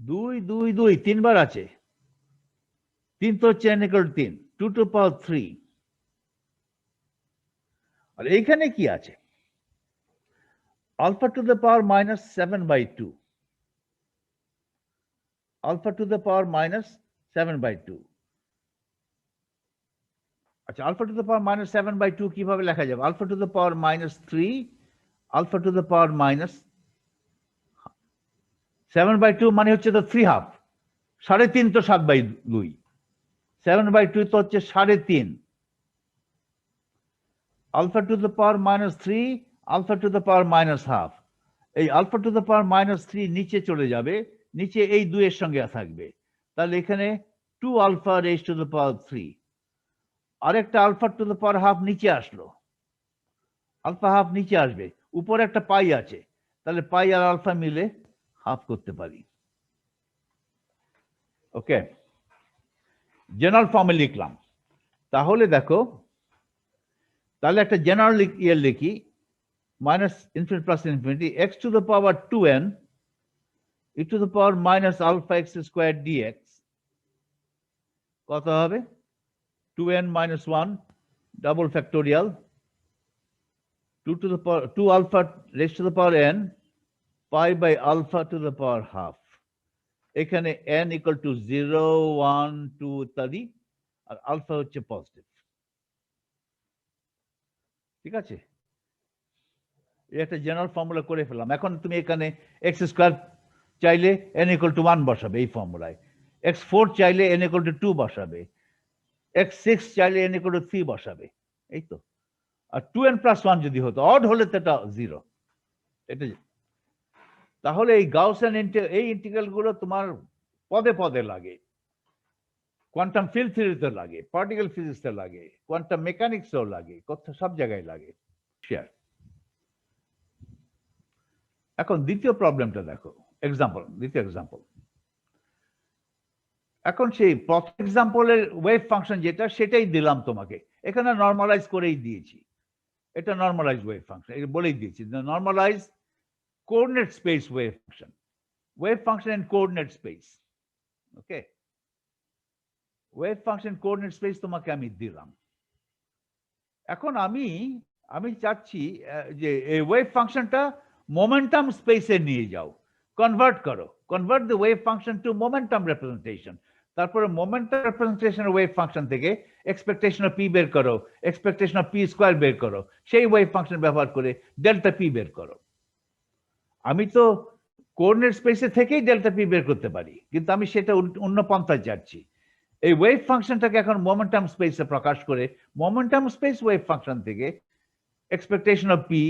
S1: 2 2 2 তিনবার আছে, 3 তো হচ্ছে n ইকুয়াল 3, 2 টু পাওয়ার 3। আর এইখানে কি আছে alpha to the power minus 7/2, alpha to the power minus 7/2। আচ্ছা alpha to the power minus 7/2 কিভাবে লেখা যাবে? alpha to the power minus 3, alpha to the power minus 7/2 মানে হচ্ছে তো 3/2, 3.5 তো 7/2, 7/2 তো হচ্ছে 3.5, alpha to the power minus 3, alpha to the power minus half। এই alpha to the power minus 3 নিচে চলে যাবে, নিচে এই 2 এর সঙ্গে থাকবে, তাহলে এখানে 2 alpha raised to the power 3। আরেকটা alpha to the power half নিচে আসলো, alpha half নিচে আসবে, উপরে একটা পাই আছে, তাহলে পাই আর আলফা মিলে হাফ করতে পারি। ওকে, জেনারেল ফর্মে লিখলাম। তাহলে দেখো, তাহলে একটা জেনারেল ইয়ে লিখি, minus infinity plus infinity x to the power 2n e to the power minus alpha x squared dx কত হবে 2n minus 1 double factorial 2 to the power 2 alpha raised to the power n pi by alpha to the power half। এখানে n equal to 0 1 2 ইত্যাদি, আর alpha হচ্ছে positive. ঠিক আছে, একটা general formula করে ফেললাম। এখন তুমি এখানে এক্স স্কোয়ার চাইলে n ইকুয়াল টু 1 বসাবে এই ফর্মুলায়, x4 চাইলে n ইকুয়াল টু 2 বসাবে, x6 চাইলে n ইকুয়াল টু 3 বসাবে, এই তো। আর 2n প্লাস 1 যদি হতো, অড হলে তো এটা 0। এটা তাহলে এই গাউসিয়ান এই ইন্টিগ্রাল গুলো তোমার পদে পদে লাগে, কোয়ান্টাম ফিল্ড থিওরিতে লাগে, পার্টিকেল ফিজিক্সে লাগে, কোয়ান্টাম মেকানিক্সেও লাগে, সব জায়গায় লাগে। শেয়ার। এখন দ্বিতীয় প্রবলেমটা দেখো, এক্সাম্পল, দ্বিতীয় এক্সাম্পল। এখন সেই প্রথম এক্সাম্পলের ওয়েভ ফাংশন যেটা, সেটাই দিলাম তোমাকে, এখানে নর্মালাইজ করেই দিয়েছি। এটা নর্মালাইজ ওয়েভ ফাংশন, এটা বলেই দিয়েছি, normalise coordinate space wave function in coordinate space. Okay, wave function coordinate space তোমাকে আমি দিলাম। এখন আমি চাচ্ছি যে এই ওয়েভ ফাংশনটা মোমেন্টাম স্পেসে নিয়ে যাও, কনভার্ট করো, convert the wave function to momentum representation. তারপরে মোমেন্টাম রিপ্রেজেন্টেশন ওয়েভ ফাংশন থেকে এক্সপেকটেশন অফ পি বের করো, এক্সপেকটেশন অফ পি স্কোয়ার বের করো, সেই ওয়েভ ফাংশন ব্যবহার করে ডেল্টা পি বের করো। আমি তো কোঅর্ডিনেট স্পেসে থেকেই ডেল্টা পি বের করতে পারি, কিন্তু আমি সেটা অন্য পন্থায় যাচ্ছি। এই ওয়েভ ফাংশনটাকে এখন মোমেন্টাম স্পেসে প্রকাশ করে মোমেন্টাম স্পেস ওয়েভ ফাংশন থেকে expectation of P,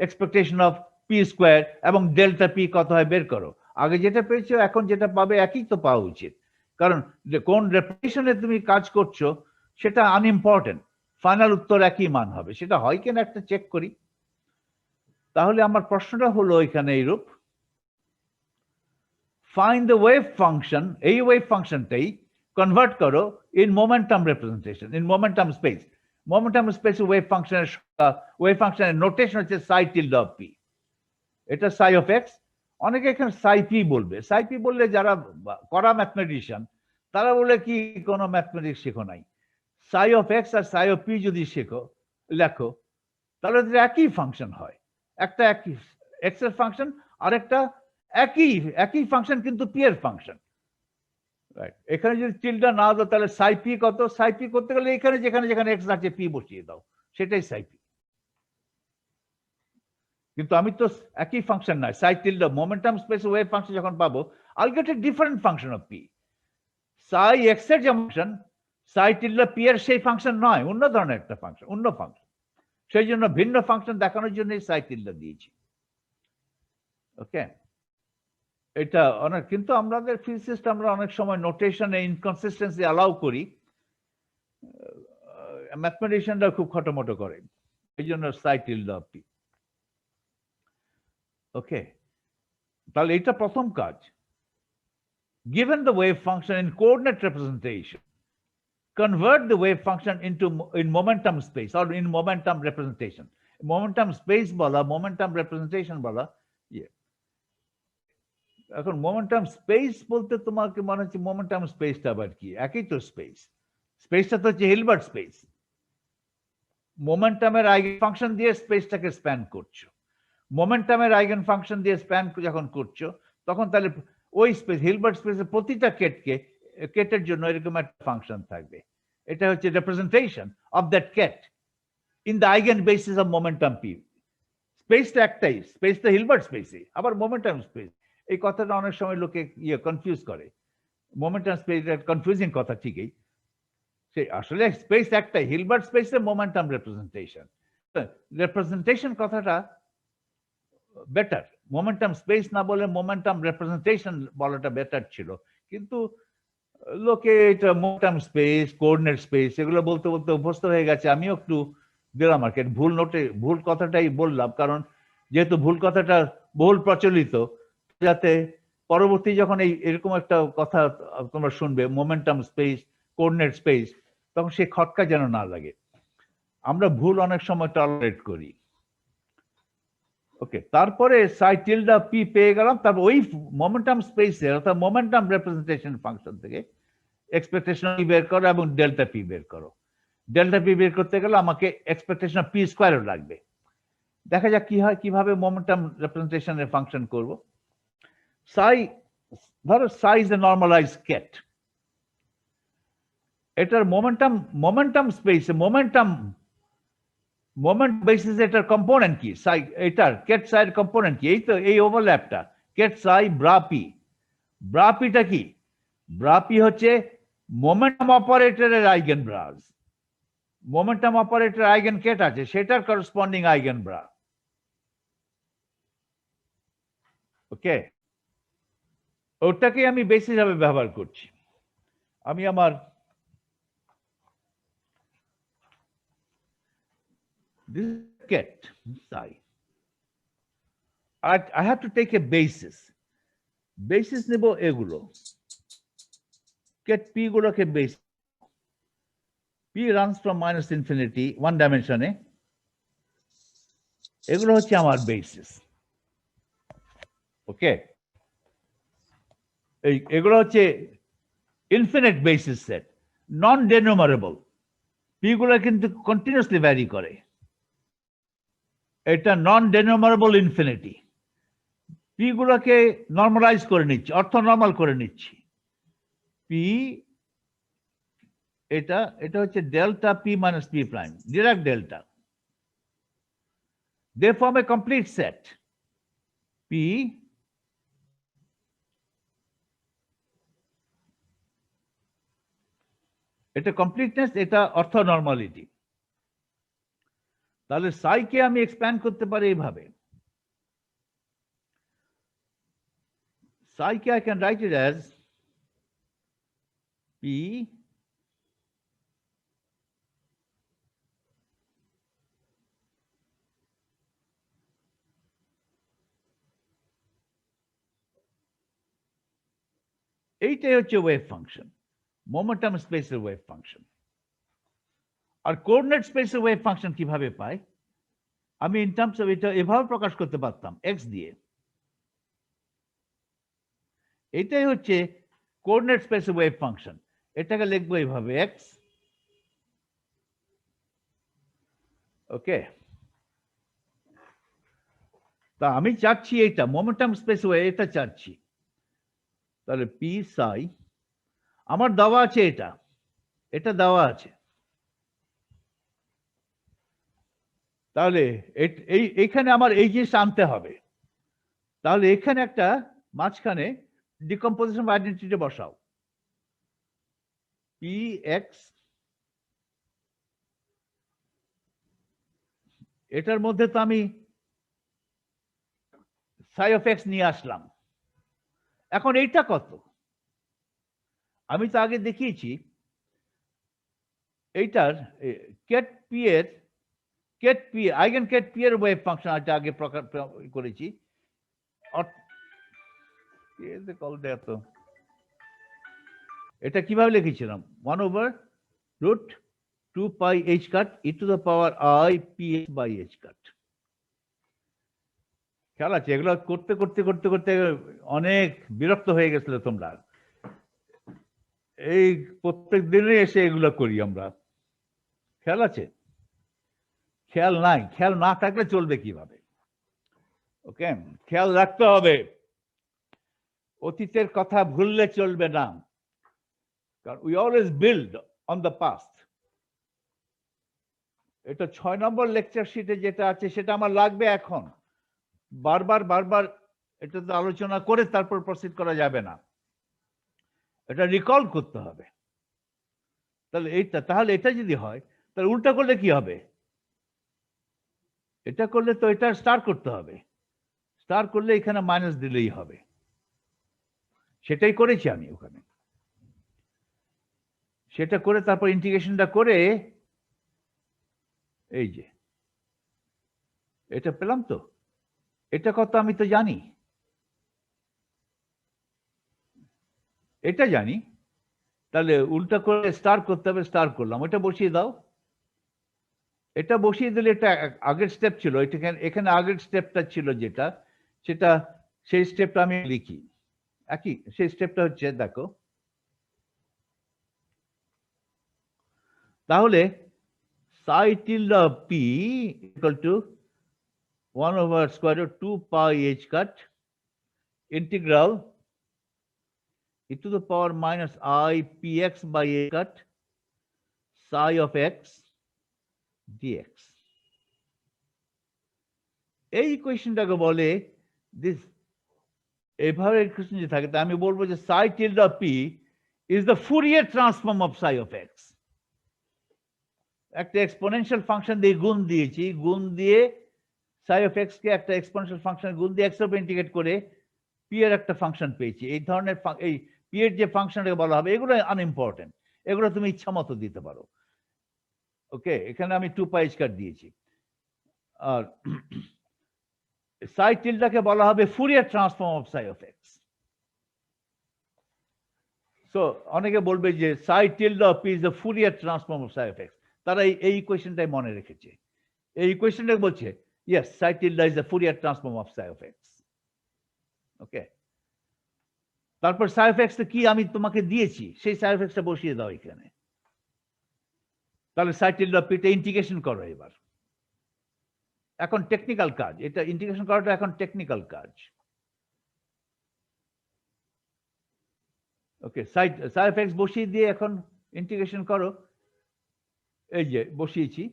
S1: expectation of P square এবং ডেল্টা পি কত হয় বের করো। আগে যেটা পেয়েছো এখন যেটা পাবে একই তো পাওয়া উচিত, কারণ কোন রেপিটেশনে তুমি কাজ করছো সেটা আনইম্পর্টেন্ট, ফাইনাল উত্তর একই মান হবে। সেটা হয় কিনা একটা চেক করি। তাহলে আমার প্রশ্নটা হলো এখানে এইরূপ, ফাইন্ড দ্য ওয়েভ ফাংশন, এই ওয়েভ ফাংশনটাই কনভার্ট করো in momentum representation, in momentum space. Momentum স্পেসে ওয়েভ ফাংশনের নোটেশন হচ্ছে সাই টিল্ড অফ পি, এটা সাই অফ এক্স। অনেকে এখানে সাই পি বলবে, সাই পি বললে যারা করা ম্যাথমেটিশিয়ান তারা বলে কি কোনো ম্যাথমেটিক্স শেখো নাই। সাই of x R Sai of P যদি লেখো তাহলে একই ফাংশন হয়, একটা একই এক্স এর ফাংশন আর একটা একই একই ফাংশন কিন্তু পি এর ফাংশন, রাইট? এখানে যদি টিল্ডা না দাও তাহলে সাই পি কত? সাই পি করতে গেলে এখানে যেখানে যেখানে এক্স আছে পি বসিয়ে দাও, সেটাই সাই পি। কিন্তু আমি তো একই ফাংশন নয়, সাই tilde momentum space wave function যখন পাবো, I'll get a different function of p. Sai x এর যে ফাংশন, সাই টিল্ডা পি এর সেই ফাংশন নয়, অন্য ধরনের একটা ফাংশন, অন্য ফাংশন। সেই জন্য ভিন্ন ফাংশন দেখানোর জন্য সাই টিল্ডা দিয়েছি। ওকে, এটা অনেক, কিন্তু আমাদের ফিজিসিস্ট আমরা অনেক সময় নোটেশনে ইনকনসিস্টেন্সি অ্যালাউ করি, ম্যাথমেটিশিয়ানরা খুব খটোমটো করে, এই জন্য সাই টিল্ডা পি। ওকে, তাহলে এটা প্রথম কাজ। Given the wave function in coordinate representation, convert the wave function in momentum space or in momentum representation. Momentum space বলা, momentum representation বলা, এখন মোমেন্টাম স্পেস বলতে তোমাকে মনে হচ্ছে মোমেন্টাম স্পেসটা আবার কি? একই তো স্পেস, স্পেসটা তো হচ্ছে হিলবার্ট স্পেস। মোমেন্টামের আইগেন ফাংশন দিয়ে স্পেসটাকে স্প্যান করছো, মোমেন্টামের আইগেন ফাংশন দিয়ে স্প্যান যখন করছো, তখন তাহলে ওই স্পেস হিলবার্ট স্পেসের প্রতিটা কেটের জন্য এরকম একটা ফাংশন থাকবে। এটা হচ্ছে representation of that ket in the eigen basis of momentum p. স্পেসটা একটাই, স্পেসটা হিলবার্ট স্পেসে, আবার মোমেন্টাম স্পেস। এই কথাটা অনেক সময় লোকে কনফিউজ করে। মোমেন্টাম স্পেস কনফিউজিং কথা ঠিকই, সে আসলে স্পেস একটাই, হিলবার্ট স্পেসে মোমেন্টাম রিপ্রেজেন্টেশন। রিপ্রেজেন্টেশন কথাটা বেটার, মোমেন্টাম স্পেস না বলে মোমেন্টাম রিপ্রেজেন্টেশন বলাটা বেটার ছিল। কিন্তু লোকে এটা মোমেন্টাম স্পেস, কোঅর্ডিনেট স্পেস এগুলো বলতে বলতে অভ্যস্ত হয়ে গেছে। আমিও একটু দিলাম আর কি, ভুল নোটে ভুল কথাটাই বললাম, কারণ যেহেতু ভুল কথাটা বহুল প্রচলিত, যাতে পরবর্তী যখন এরকম একটা কথা তোমরা শুনবে মোমেন্টাম স্পেস, কোঅর্ডিনেট স্পেস, তখন সে খটকা যেন না লাগে। আমরা ভুল অনেক সময় টলারেট করি। ওকে, তারপরে সাই টিল্ডা পি পেয়ে গেলাম, তারপর ওই মোমেন্টাম স্পেসের অর্থাৎ মোমেন্টাম রিপ্রেজেন্টেশন ফাংশন থেকে এক্সপেকটেশন বের করো এবং ডেল্টা পি বের করো। ডেল্টা পি বের করতে গেলে আমাকে এক্সপেকটেশন পি স্কোয়ারও লাগবে। দেখা যাক কি হয়, কিভাবে মোমেন্টাম রিপ্রেজেন্টেশনের ফাংশন করব। সাই, ধরো সাই ইজ এ নর্মালাইজড কেট, এটার মোমেন্টাম স্পেসে মোমেন্ট বেসিস এটার কম্পোনেন্ট কি? সাই, এটার কেট সাইড কম্পোনেন্ট কি? এই তো এই ওভারল্যাপটা, ket psi bra p. Bra পিটা কি? ব্রা পি হচ্ছে মোমেন্টাম অপারেটরের eigen bras. Momentum operator eigen ket আছে, সেটার করসপন্ডিং আইগেন ব্রা। ওকে, ওটাকে আমি বেসিস হিসাবে ব্যবহার করছি। আমি আমার ket psi, I have to take a basis নেব এগুলো, ket p গুলোকে base, p runs from minus infinity one dimension এ, এগুলো হচ্ছে আমার বেসিস। ওকে, এগুলো হচ্ছে infinite basis set, non denumerable. p গুলো কিন্তু কন্টিনিউয়াসলি ভ্যারি করে, এটা নন ডেনুমারেবল ইনফিনিটি। পি গুলোকে নর্মালাইজ করে নিচ্ছি, অর্থ নর্মাল করে নিচ্ছি। পি এটা হচ্ছে delta p minus p prime, Dirac delta. They form a complete set. P এটা কমপ্লিটনেস, এটা অর্থ নর্মালিটি। তাহলে সাইকে আমি এক্সপ্যান্ড করতে পারি এইভাবে। Psi I can write it as P এইটাই হচ্ছে ওয়েভ ফাংশন, মোমেন্টাম স্পেসের ওয়েভ ফাংশন। আর কোঅর্ডিনেট স্পেসের ওয়েভ ফাংশন কিভাবে পাই? আমি ইন টার্মস অফ এটা এভাবে প্রকাশ করতে পারতাম, এক্স দিয়ে। এটাই হচ্ছে কোঅর্ডিনেট স্পেসের ওয়েভ ফাংশন। এটাকে লিখবো এইভাবে, এক্স। ওকে, তা আমি চাচ্ছি এটা মোমেন্টাম স্পেস ওয়ে, এটা চাচ্ছি। তাহলে পি সাই আমার দেওয়া আছে, এটা দেওয়া আছে। তাহলে এইখানে আমার এই জিনিস আনতে হবে। তাহলে এখানে একটা মাঝখানে ডিকম্পোজিশন আইডেন্টিটি বসাও, পি এক্স, এটার মধ্যে তো আমি সাই অফ এক্স নিয়ে আসলাম। এখন এইটা কত? আমি তো আগে দেখিয়েছি এইটার কেট পি এর আইগেন কেট পি এর ওয়েভ ফাংশন এটা আগে প্রকাশ করেছি। এটা কিভাবে লিখেছিলাম? 1/√2 pi h cut e to the power i ph by h cut. খেয়াল আছে? এগুলো করতে করতে করতে করতে অনেক বিরক্ত হয়ে গেছিল তোমরা। এই প্রত্যেক দিনে এসে এগুলো করি আমরা। খেয়াল আছে? খেয়াল নাই, খেয়াল না থাকলে চলবে কিভাবে? ওকে, খেয়াল রাখতে হবে, অতীতের কথা ভুললে চলবে না, কারণ we always build on the past. এটা 6 নম্বর লেকচার শিটে যেটা আছে সেটা আমার লাগবে এখন। বারবার বারবার এটা তো আলোচনা করে তারপর প্রসিড করা যাবে না, এটা রিকল করতে হবে। তাহলে এটা যদি হয় তাহলে উল্টা করলে কি হবে? এটা করলে তো এটা স্টার করতে হবে, স্টার করলে এখানে মাইনাস দিলেই হবে। সেটাই করেছি আমি ওখানে। সেটা করে তারপর ইন্টিগ্রেশনটা করে এই যে এটা পেলাম। তো এটা কত আমি তো জানি, এটা জানি। তাহলে উল্টা করে স্টার করতে হবে, স্টার করলাম, ওটা বসিয়ে দাও। এটা বসিয়ে দিলে এটা আগের স্টেপ ছিল, এখানে আগের স্টেপটা ছিল যেটা, সেটা সেই স্টেপটা আমি লিখি। একই সেই স্টেপটা হচ্ছে, দেখো, তাহলে psi tilde of p equal to 1/√2 pi h cut integral e to the power minus I px by a cut psi of x dx। এই ইকুয়েশনটাকে বলে দিস। এইভাবে ইকুয়েশন যদি থাকে তাহলে আমি বলবো যে psi tilde of p is the Fourier transform of psi of x। একটা এক্সপোনেনশিয়াল ফাংশন দিয়ে গুণ দিয়েছি, গুণ দিয়ে সাই অফ এক্স কে একটা এক্সপোনেনশিয়াল ফাংশন গুণ দিয়ে এক্স এর উপর ইন্টিগ্রেট করে পি এর একটা ফাংশন পেয়েছি। এই ধরনের এই পি এর যে ফাংশনটাকে বলা হবে, এগুলো আনইম্পর্টেন্ট, এগুলো তুমি ইচ্ছা মতো দিতে পারো। ওকে, এখানে আমি 2 পাই h কাট দিয়েছি। আর সাই টিলটাকে বলা হবে Fourier transform of psi of x. So অনেকে বলবে যে psi tilde of p is the Fourier transform of psi of x. তারা এই ইকুয়েশনটাই মনে রেখেছে। এই ইকুয়েশনটা বলছে yes, psi tilde is the Fourier transform of psi of x. ওকে, তারপর psi of x কি আমি তোমাকে দিয়েছি, সেই psi of x টা বসিয়ে দাও এখানে। তাহলে psi tilde of p টা ইন্টিগ্রেশন করো এবার। এখন টেকনিক্যাল কাজ, এটা ইন্টিগ্রেশন করাটা এখন টেকনিক্যাল কাজ। ওকে, psi of x বসিয়ে দিয়ে এখন ইন্টিগ্রেশন করো। এই যে বসিয়েছি,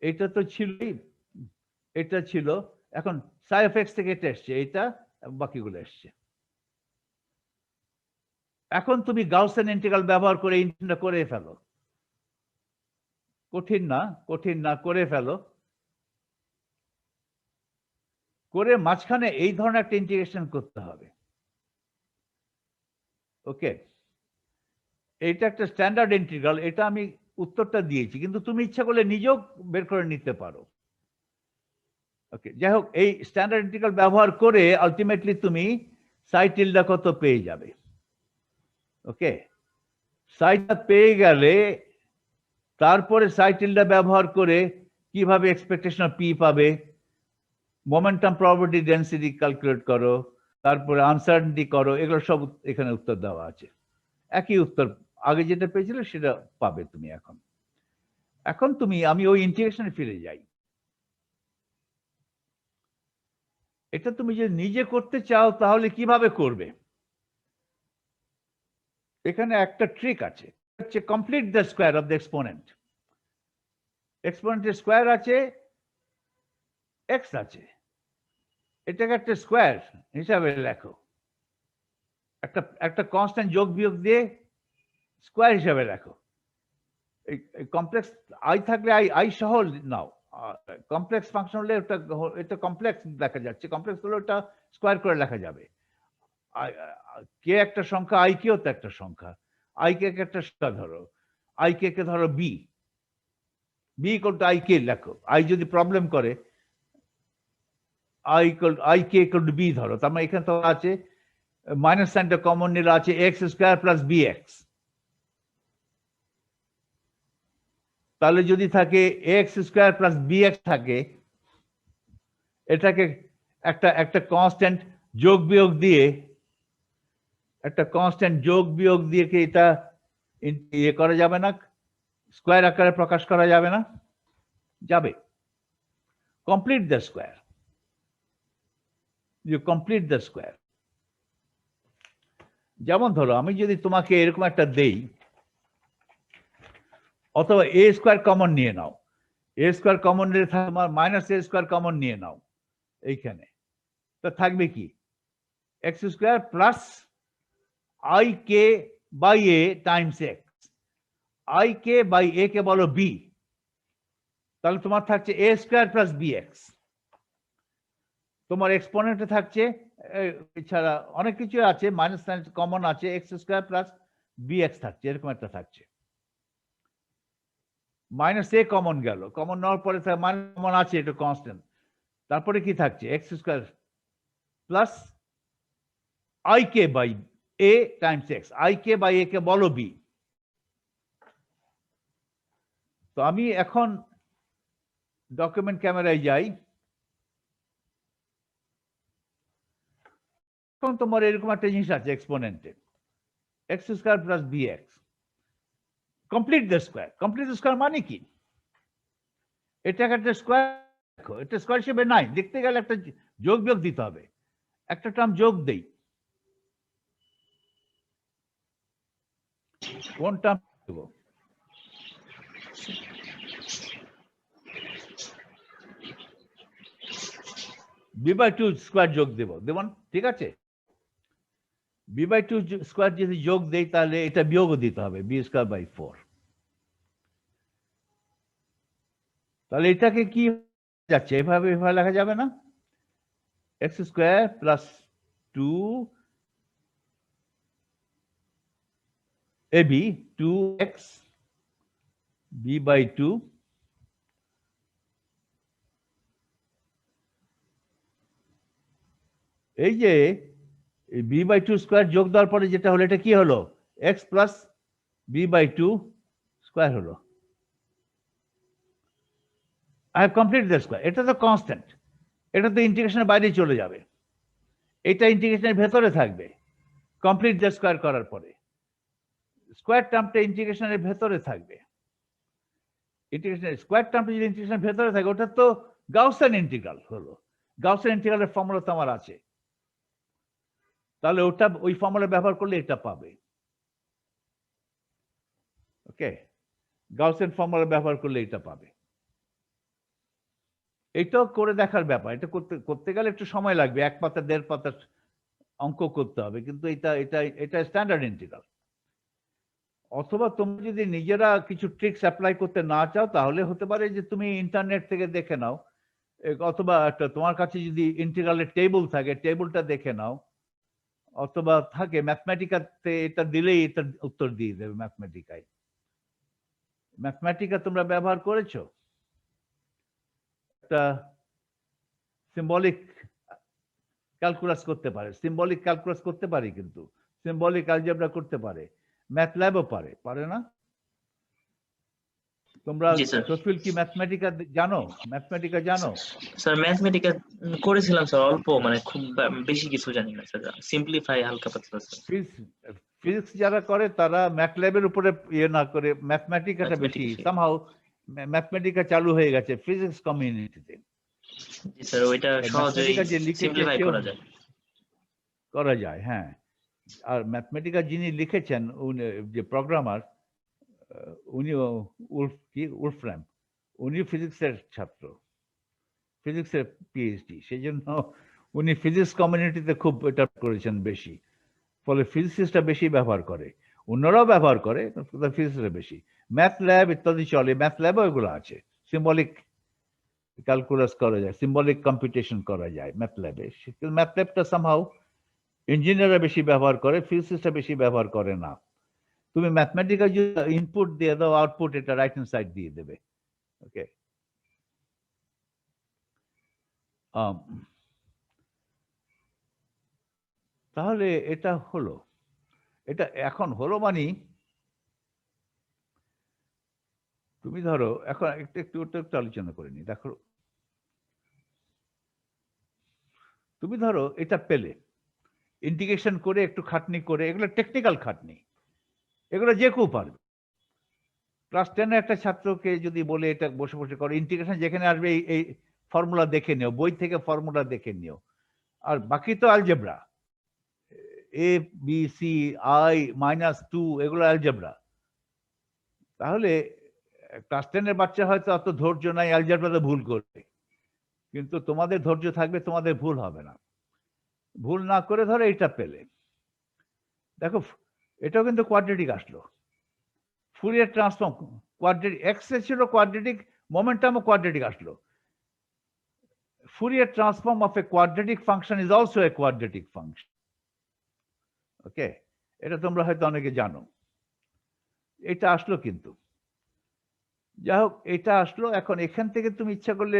S1: এটা তো ছিলই, এটা ছিল। এখন psi of x থেকে এটা এসছে, এটা বাকিগুলো এসছে। এখন তুমি গাউসিয়ান ইন্টিগ্রাল ব্যবহার করে ইন্টিগ্রেশনটা করে ফেলো। কঠিন না, কঠিন না, করে ফেলো। করে মাঝখানে এই ধরনের একটা ইন্টিগ্রেশন করতে হবে। ওকে, এইটা একটা স্ট্যান্ডার্ড ইন্টিগ্রাল, এটা আমি উত্তরটা দিয়েছি, কিন্তু তুমি ইচ্ছা করলে নিজেও বের করে নিতে পারো। ওকে, যাই হোক, এই স্ট্যান্ডার্ড ইন্টিগ্রাল ব্যবহার করে আলটিমেটলি তুমি সাই টিলডা কত পেয়ে যাবে। ওকে, সাইটা পেয়ে গেলে তারপরে সাই টিলডা ব্যবহার করে কিভাবে এক্সপেকটেশন অফ পি পাবে, মোমেন্টাম প্রবাবিলিটি ডেন্সিটি ক্যালকুলেট করো, তারপরে আনসার্টেনিটি করো, এগুলো সব এখানে উত্তর দেওয়া আছে। একই উত্তর আগে যেটা পেয়েছিলে সেটা পাবে তুমি এখন। এখন তুমি, আমি ওই ইন্টিগ্রেশনে ফিরে যাই। এটা তুমি যদি নিজে করতে চাও তাহলে কিভাবে করবে? এখানে একটা ট্রিক আছে, হচ্ছে complete the square of the exponent. এক্সপোনেন্টের স্কোয়ার আছে, এক্স আছে, এটাকে একটা স্কোয়ার হিসাবে লেখো, একটা কনস্ট্যান্ট যোগ বিয়োগ দিয়ে স্কোয়ার হিসাবে লেখো। কমপ্লেক্স আই থাকলে আই সহ নাও, কমপ্লেক্স ফাংশন হলে এটা কমপ্লেক্স দেখা যাচ্ছে, কমপ্লেক্স হলে ওটা স্কোয়ার করে লেখা যাবে। কে একটা সংখ্যা, আই কেও তো একটা সংখ্যা, আই কে একটা সংখ্যা ধরো, আই কে ধরো b, b equal to i k লেখো। আই যদি প্রবলেম করে i k equal to b ধরো, তার মানে এখানে তো আছে মাইনাস সাইনটা কমন নিলে আছে x square plus b x. তাহলে যদি থাকে x square plus b x থাকে, এটাকে একটা কনস্ট্যান্ট যোগ বিয়োগ দিয়ে, একটা কনস্ট্যান্ট যোগ বিয়োগ দিয়ে কি এটা ইয়ে করা যাবে না, স্কোয়ার আকারে প্রকাশ করা যাবে না? যাবে। Complete the square, you complete the square. যেমন ধরো আমি যদি তোমাকে এরকম একটা দেই, অথবা এ স্কোয়ার কমন নিয়ে নাও, এ স্কোয়ার কমন নিলে তোমার মাইনাস এ স্কোয়ার কমন নিয়ে নাও, এইখানে তো থাকবে কি x square plus i k by a times x. I k by a কে বলো বি, তাহলে তোমার থাকছে a square plus b x. তোমার এক্সপোনেন্টে থাকছে, এছাড়া অনেক কিছু আছে, মাইনাস সাইন কমন আছে, x square plus b x থাকছে, এরকম একটা থাকছে। মাইনাস এ কমন গেল, কমন নেওয়ার পরে মাইনাস কমন আছে, এটা কনস্ট্যান্ট। তারপরে কি থাকছে x square plus i k by a times x. I k by a কে বলো বি। তো আমি এখন ডকুমেন্ট ক্যামেরায় যাই, এখন তোমার এরকম একটা জিনিস আছে এক্সপোনেন্টে, x square plus b x. Complete the square. Complete the square মানে কি? এটাকে একটা স্কোয়ার, এটা স্কোয়ার হিসেবে নাই, দেখতে গেলে একটা যোগ বিয়োগ দিতে হবে। একটা টার্ম যোগ দেই, কোন টার্ম দেব? বি বাই টু স্কোয়ার যোগ দেব, দেবন ঠিক আছে? বি বাই টু স্কোয়ার যদি যোগ দেই তাহলে এটা বিয়োগও দিতে হবে, বি স্কোয়ার বাই 4। তাহলে এটাকে কি যাচ্ছে, এভাবে লেখা যাবে না? X square plus 2 ab 2x b by 2 এই যে b by 2 স্কোয়ার যোগ দেওয়ার পরে যেটা হলো, এটা কি হলো? x plus b by 2 square হলো। I have completed the square. এটা তো কনস্ট্যান্ট, এটা তো ইন্টিগ্রেশনের বাইরে চলে যাবে, এটা ইন্টিগ্রেশনের ভেতরে থাকবে। কমপ্লিট দ্য স্কোয়ার করার পরে স্কোয়ার টার্মটা ইন্টিগ্রেশনের ভেতরে থাকবে। ইন্টিগ্রেশনের স্কোয়ার টার্মটা যদি ইন্টিগ্রেশনের ভেতরে থাকে, ওটা তো গাউসিয়ান ইন্টিগ্রাল হলো। গাউসিয়ান ইন্টিগ্রালের ফর্মুলা তো আমার আছে, তাহলে ওটা ওই ফর্মুলা ব্যবহার করলে এটা পাবে। ওকে, গাউসিয়ান ফর্মুলা ব্যবহার করলে এটা পাবে। এটাও করে দেখার ব্যাপার, এটা করতে গেলে একটু সময় লাগবে, 1 পাতা 1.5 পাতার অঙ্ক করতে হবে, কিন্তু এটা স্ট্যান্ডার্ড ইন্টিগ্রাল। অথবা তুমি যদি নিজেরা কিছু ট্রিক্স অ্যাপ্লাই করতে না চাও, তাহলে হতে পারে যে তুমি ইন্টারনেট থেকে দেখে নাও, অথবা তোমার কাছে যদি ইন্টিগ্রালের টেবিল থাকে, টেবিলটা দেখে নাও, অথবা থাকে ম্যাথমেটিকাতে, এটা দিলেই এটা উত্তর দিয়ে দেবে ম্যাথমেটিকায়। ম্যাথমেটিকা তোমরা ব্যবহার করেছো? একটা সিম্বলিক ক্যালকুলাস করতে পারে, সিম্বলিক ক্যালকুলাস করতে পারে, কিন্তু সিম্বলিক অ্যালজেব্রা করতে পারে, ম্যাথল্যাবও পারে না? তোমরা সফিল কি ম্যাথমেটিকা জানো? ম্যাথমেটিকা জানো?
S2: স্যার ম্যাথমেটিকা করেছিলাম স্যার, অল্প, মানে খুব বেশি কিছু জানি না স্যার, সিম্পলিফাই হালকা পাতলা স্যার।
S1: ফিজিক্স যারা করে তারা ম্যাথল্যাবের উপরে ইয়ে না করে ম্যাথমেটিকাটা বেশি, সামহাউ ম্যাথমেটিকা চালু হয়ে গেছে ফিজিক্স কমিউনিটিতে।
S2: জি স্যার, ওইটা সহজেই
S1: ম্যাথমেটিক্যাল যে লিখেছে
S2: সিম্পলিফাই
S1: সেও
S2: করা যায়।
S1: করা যায়, হ্যাঁ। আর ম্যাথমেটিক্যাল যিনি লিখেছেন যে প্রোগ্রামার, উনিও উলফ্রাম, উনি ফিজিক্সের ছাত্র, ফিজিক্সের পিএইচডি, সেই জন্য উনি ফিজিক্স কমিউনিটিতে খুব এটা করেছেন বেশি, ফলে ফিজিক্সটা বেশি ব্যবহার করে। অন্যরাও ব্যবহার করে, ফিজিক্সটা বেশি। ম্যাথ ল্যাব ইত্যাদি চলে, ম্যাথ ল্যাবে ওইগুলো আছে, সিম্বলিক ক্যালকুলাস করা যায়, সিম্বলিক কম্পিউটেশন করা যায় ম্যাথ ল্যাবে। ম্যাথ ল্যাবটা সামহাও ইঞ্জিনিয়াররা বেশি ব্যবহার করে, ফিজিক্সটা বেশি ব্যবহার করে না। তুমি ম্যাথমেটিক্যাল যদি ইনপুট দিয়ে দাও, আউটপুট এটা রাইট হ্যান্ড সাইড দিয়ে দেবে। ওকে, তাহলে এটা হলো, এটা এখন হলো মানে তুমি ধরো এখন একটু আলোচনা করে নি। দেখো, তুমি ধরো এটা পেলে, ইন্টিগ্রেশন করে একটু খাটনি করে, এগুলো টেকনিক্যাল খাটনি, এগুলো যে কেউ পারবে। ক্লাস 10 একটা ছাত্রকে যদি বলে এটা বসে বসে করো, ইন্টিগ্রেশন যেখানে আসবে এই ফর্মুলা দেখে নিও, বই থেকে ফর্মুলা দেখে নিও, আর বাকি তো algebra, a b c i -2 এগুলো অ্যালজেব্রা। তাহলে ক্লাস 10-এর বাচ্চা হয়তো অত ধৈর্য নাই, অ্যালজেব্রাতে ভুল করবে, কিন্তু তোমাদের ধৈর্য থাকবে, তোমাদের ভুল হবে না। ভুল না করে ধরো এইটা পেলে, দেখো এটাও কিন্তু কোয়াড্রেটিক আসলো, ফুরিয়ার ট্রান্সফর্ম কোয়াড্রেটিক, এক্স এ ছিল কোয়াড্রেটিক, মোমেন্টামও কোয়াড্রেটিক আসলো। Fourier transform of a quadratic function is also a quadratic function. ওকে, এটা তোমরা হয়তো অনেকে জানো। এটা আসলো, কিন্তু যাই হোক এটা আসলো। এখন এখান থেকে তুমি ইচ্ছা করলে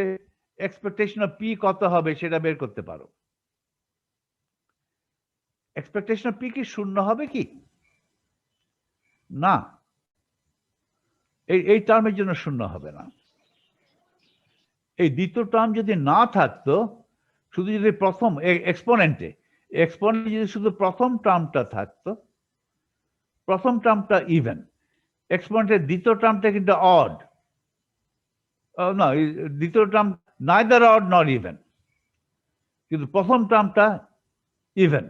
S1: এক্সপেকটেশন অফ পি কত হবে সেটা বের করতে পারো। এক্সপেকটেশন অফ পি কি শূন্য হবে কি? না, এই টার্মের জন্য শূন্য হবে না। এই দ্বিতীয় টার্ম যদি না থাকতো, শুধু যদি প্রথম এক্সপোনেন্টে যদি শুধু প্রথম টার্মটা থাকতো, প্রথম টার্মটা ইভেন, এক্সপোনেন্টের দ্বিতীয় টার্মটা কিন্তু অড, না দ্বিতীয় term neither odd not even, কিন্তু প্রথম টার্মটা even,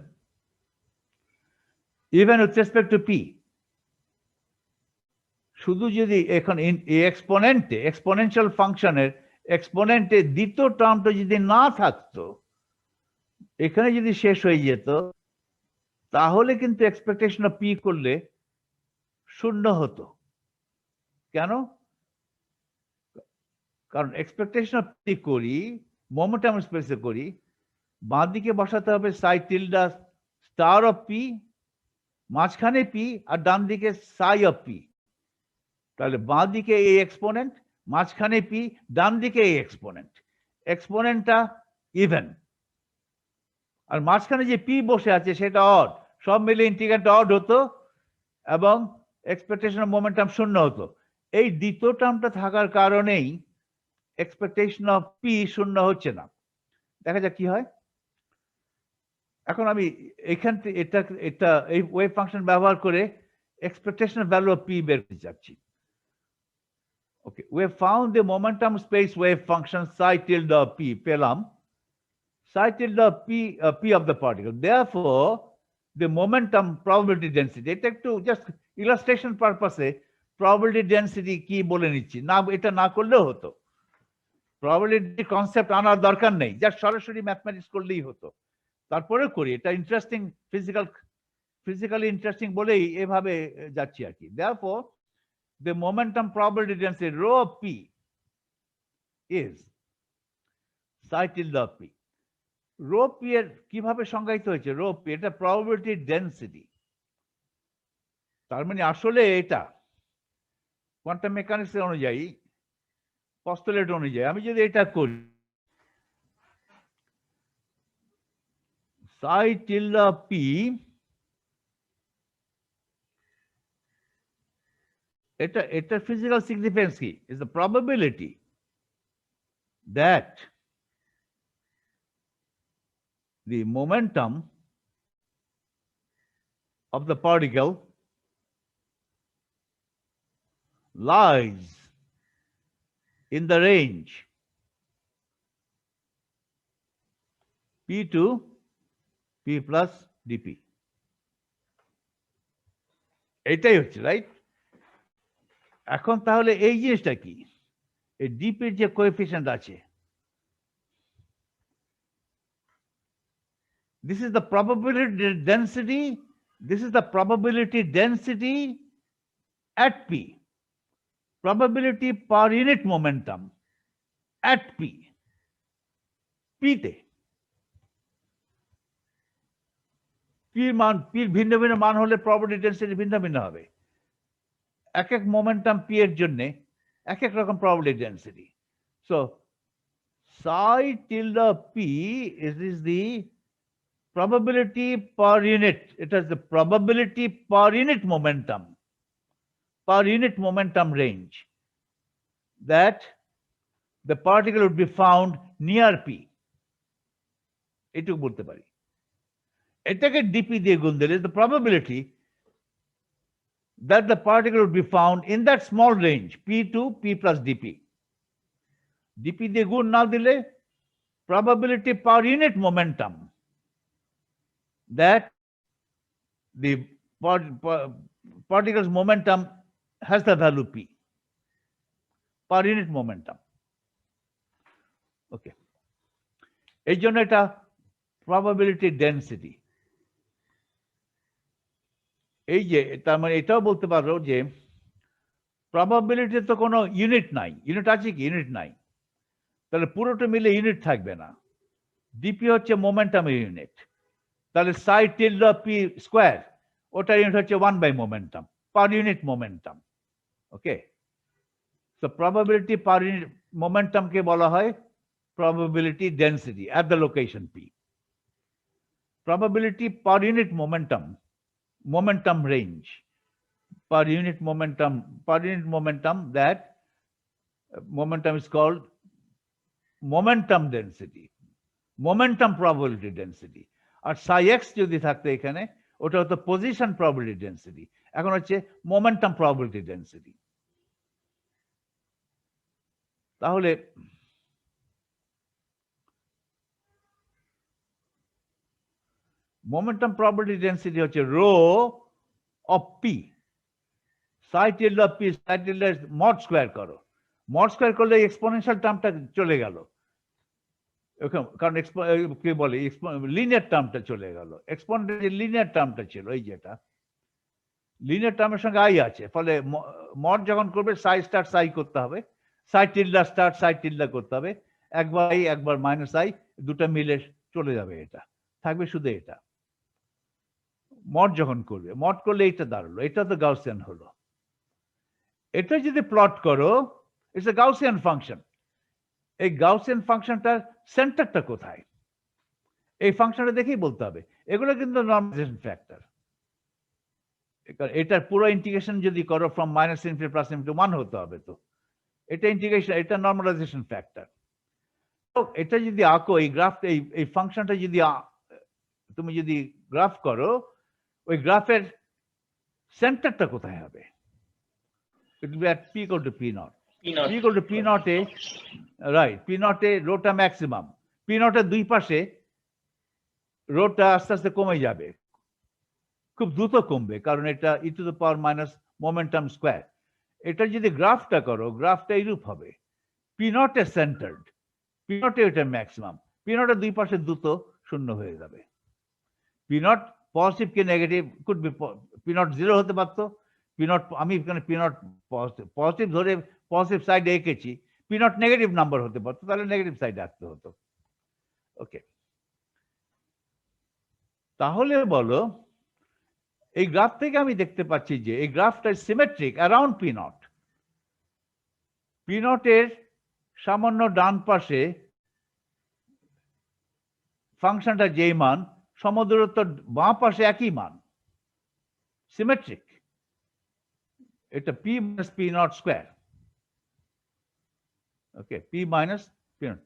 S1: even with respect to P. শুধু যদি এখন এক্সপোনেনশিয়াল ফাংশনের এক্সপোনেন্টে দ্বিতীয় টার্মটা যদি না থাকতো, এখানে যদি শেষ হয়ে যেত, তাহলে কিন্তু এক্সপেকটেশন অফ পি করলে শূন্য হতো। কেন? কারণ এক্সপেকটেশন অফ পি করি মোমেন্টাম স্পেসে করি, বাঁ দিকে বসাতে হবে সাই টিল্ডা স্টার অফ পি, মাঝখানে পি, আর ডান দিকে সাই অফ পি। তাহলে বাঁ দিকে এই এক্সপোনেন্ট, মাঝখানে পি, ডান দিকে এই এক্সপোনেন্ট, এক্সপোনেন্টটা ইভেন, আর মাঝখানে যে পি বসে আছে সেটা অড, সব মিলে ইন্টিগ্রেন্টটা অড হতো এবং এক্সপেকটেশন অফ মোমেন্টাম শূন্য হতো। এই দ্বিতীয় টার্মটা থাকার কারণেই এক্সপেকটেশন অফ পি শূন্য হচ্ছে না। দেখা যাক কি হয়। এখন আমি এখান থেকে এটা এই ওয়েভ ফাংশন ব্যবহার করে এক্সপেকটেশন ভ্যালু অফ পি বের করতে যাচ্ছি। Okay, we have found the momentum space wave function psi tilde of p, পেলাম psi tilde of p of the particle. Therefore, the momentum probability density, এটা একটু just illustration পারপাসে probability density কি বলে নিচ্ছি, না এটা না করলেও হতো, probability কনসেপ্ট আনার দরকার নেই, জাস্ট সরাসরি ম্যাথমেটিক্স করলেই হতো। তারপরে করি, এটা ইন্টারেস্টিং, ফিজিক্যালি ইন্টারেস্টিং বলেই এভাবে যাচ্ছি আর কি। Therefore, the momentum probability density rho of p is psi tilde of p. Rho p এর কিভাবে সংজ্ঞায়িত হয়েছে? রো পি এটা probability density, তার মানে আসলে এটা কোয়ান্টাম মেকানিক্স অনুযায়ী, পস্তুলেট অনুযায়ী আমি যদি এটা করি psi tilde of p, এটা physical significance কি? Is the probability that the momentum of the particle lies in the range P2 P plus dp, এটাই হচ্ছে, রাইট? এখন তাহলে এই জিনিসটা কি, এই ডিপির যে কোএফিসিয়েন্ট আছে, this is the probability density, this is the probability density at P, probability per unit momentum at P, P তে P মান, P ভিন্ন ভিন্ন মান হলে probability density ভিন্ন ভিন্ন হবে। এক এক মোমেন্টাম P এর জন্য এক এক রকম probability density. So psi tilde P is the probability per unit, it is the probability per unit momentum range that the particle would be found near P, এটুকু বলতে পারি। এটাকে ডিপি দিয়ে গুণ দিলে the probability that the particle would be found in that small range P2 P plus dp, dp দিয়ে গুণ না দিলে probability per unit momentum that the particle's momentum has the value P, per unit momentum. Okay, এই জন্য এটা probability density। এই যে তার মানে এটাও বলতে পারো যে probability তো কোনো ইউনিট নাই, ইউনিট আছে কি? ইউনিট নাই, তাহলে পুরোটা মিলে ইউনিট থাকবে না। ডিপি হচ্ছে মোমেন্টামের ইউনিট, তাহলে psi tilde p স্কয়ার ওটার ইউনিট হচ্ছে 1/momentum, পার ইউনিট মোমেন্টাম। ওকে, সো প্রবাবিলিটি পার ইউনিট মোমেন্টামকে বলা হয় probability density at the location P. Probability per unit momentum range, per unit momentum, that momentum is called momentum density, momentum probability density। R psi x যদি থাকতো এখানে, ওটা হতো position probability density, এখন হচ্ছে momentum probability density। তাহলে momentum probability density হচ্ছে rho of P, psi tilde of P, psi tilde mod square করো, mod স্কয়ার করলে এক্সপোনেনশিয়াল টার্মটা চলে গেল, কারণ কি বলে লিনিয়ার টার্মটা চলে গেল, এক্সপোনেনশিয়াল লিনিয়ার টার্মটা ছিল, এই যেটা লিনিয়ার টার্মের সঙ্গে আই আছে, ফলে মড যখন করবে সাই স্টার সাই করতে হবে, সাই টিল্ডা স্টার সাই টিল্ডা করতে হবে, একবার আই একবার মাইনাস আই, দুটো মিলে চলে যাবে, এটা থাকবে শুধু এটা। মড যখন করবে, মড করলে এটা দাঁড়ালো, এটা তো গাউসিয়ান হলো। এটা যদি প্লট করো, ইটস এ গাউসিয়ান ফাংশন। এই গাউসিয়ান ফাংশনটার সেন্টারটা কোথায়, এই ফাংশনটা দেখেই বলতে হবে। এগুলো কিন্তু নরমালাইজেশন ফ্যাক্টর, এটার পুরো ইন্টিগ্রেশন যদি করো from minus infinity plus infinity 1 হতে হবে, তো এটা ইন্টিগ্রেশন, এটা নরমালাইজেশন ফ্যাক্টর। তো এটা যদি আঁকো, এই গ্রাফটা, এই ফাংশনটা যদি তুমি যদি গ্রাফ করো, ওই গ্রাফের সেন্টারটা কোথায় হবে? It will be at p equal to p naught, p equal to p naught A, right, p naught A rota maximum, p naught এর দুই পাশে রোটা আস্তে আস্তে কমে যাবে, খুব দ্রুত কমবে, কারণ এটা ই to the power minus momentum square. এটা যদি গ্রাফটা করো, গ্রাফটা এইরূপ হবে, পি নট এ সেন্টার্ড, পি নট এ এটা ম্যাক্সিমাম, পি নট এর দুই পাশে দ্রুত শূন্য হয়ে যাবে। পি নট পজিটিভ কি negative, could be P not zero হতে পারতো, পি নট, আমি এখানে পি নট পজিটিভ ধরে পজিটিভ সাইডে এঁকেছি, পি নট নেগেটিভ নাম্বার হতে পারতো, তাহলে নেগেটিভ সাইডে আঁকতে হতো। ওকে, তাহলে বলো, এই গ্রাফ থেকে আমি দেখতে পাচ্ছি যে এই গ্রাফটা symmetric around P not. P নটের সামান্য ডান পাশে ফাংশনটা যেই মান, সমদূরত্ব বাঁ পাশে একই মান, সিমেট্রিক। এটা P minus P not square. Okay, P minus P not,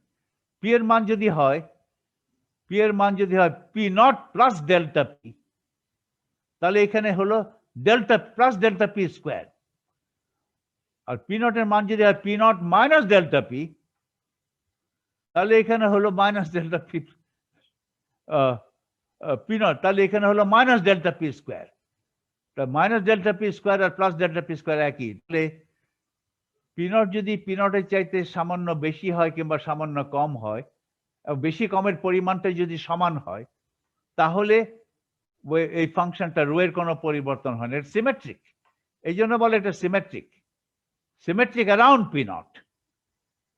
S1: P এর মান যদি হয়, পি এর মান যদি হয় P not plus delta P, তাহলে এখানে হলো delta plus delta P square. আর পি নটের মান যদি হয় P not minus delta P, তাহলে এখানে হলো minus delta P P not, তাহলে এখানে হলো minus delta P square. Minus delta P square আর প্লাস ডেল্টা পি স্কোয়ার একই। তাহলে পি নট যদি পি নটের চাইতে সামান্য বেশি হয় কিংবা সামান্য কম হয়, বেশি কমের পরিমাণটা যদি সমান হয়, তাহলে এই ফাংশনটা রো এর কোনো পরিবর্তন হয় না, এটা সিমেট্রিক। এই জন্য বলে এটা symmetric, symmetric around P not.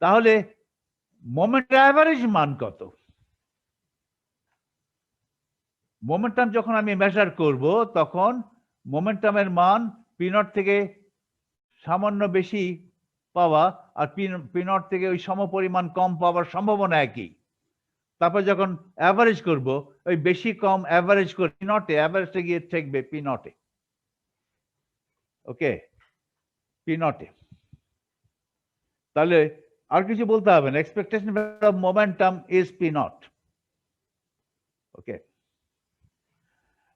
S1: তাহলে মোমেন্ট অ্যাভারেজ মান কত? মোমেন্টাম যখন আমি মেজার করব তখন মোমেন্টামের মান পি নট থেকে সামান্য বেশি পাওয়া আর পি নট থেকে ওই সমপরিমাণ কম পাওয়ার সম্ভাবনা একই। তারপর যখন অ্যাভারেজ করব, ওই বেশি কম অ্যাভারেজ করে পি নটে, অ্যাভারেজটা গিয়ে থাকবে পি নটে। ওকে, পি নটে। তাহলে আর কিছু বলতে হবে না, expectation value of momentum is P not. Okay,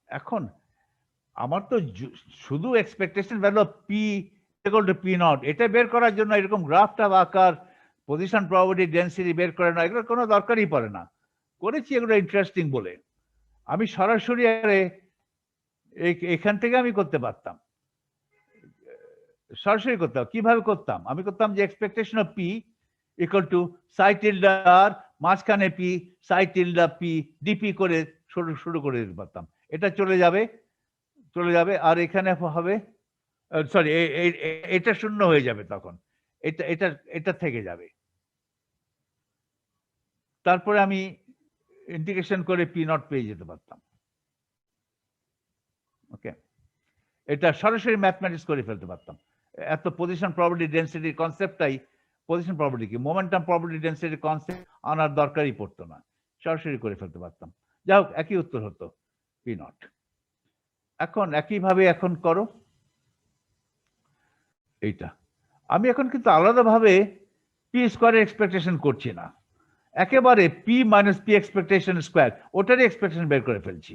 S1: এখন আমার তো শুধু expectation value of P equal to P not এটা বের করার জন্য এরকম গ্রাফটা আকার, পজিশন প্রবাবিলিটি, ডেন্সিটি বের করে না, এগুলো কোনো দরকারই পড়ে না। করেছি এগুলো ইন্টারেস্টিং বলে। আমি সরাসরি এখান থেকে আমি করতে পারতাম, সরাসরি করতাম। কিভাবে করতাম? আমি করতাম যে expectation of P equal two Sai tilde আর মাঝখানে পি, সাই টিল্ডা পি ডিপি করে শুরু করে দিতে পারতাম। এটা চলে যাবে আর এখানে হবে, সরি, এটা শূন্য হয়ে যাবে তখন, এটা থেকে যাবে। তারপরে আমি ইন্টিগ্রেশন করে পি নট পেয়ে যেতে পারতাম। ওকে, এটা সরাসরি ম্যাথমেটিক্স করে ফেলতে পারতাম। এত পজিশন প্রবাবিলিটি ডেন্সিটির কনসেপ্টটাই, পজিশন প্রবাবিলিটি কি মোমেন্টাম প্রবাবিলিটি ডেন্সিটির কনসেপ্ট আনার দরকারই পড়তো না, সরাসরি করে ফেলতে পারতাম। যাই হোক, একই উত্তর হতো পি নট। এখন একইভাবে এখন করো এইটা। আমি এখন কিন্তু আলাদাভাবে পি স্কোয়ারের এক্সপেকটেশন করছি না, একেবারে P minus P expectation square ওটারই এক্সপেকটেশন বের করে ফেলছি,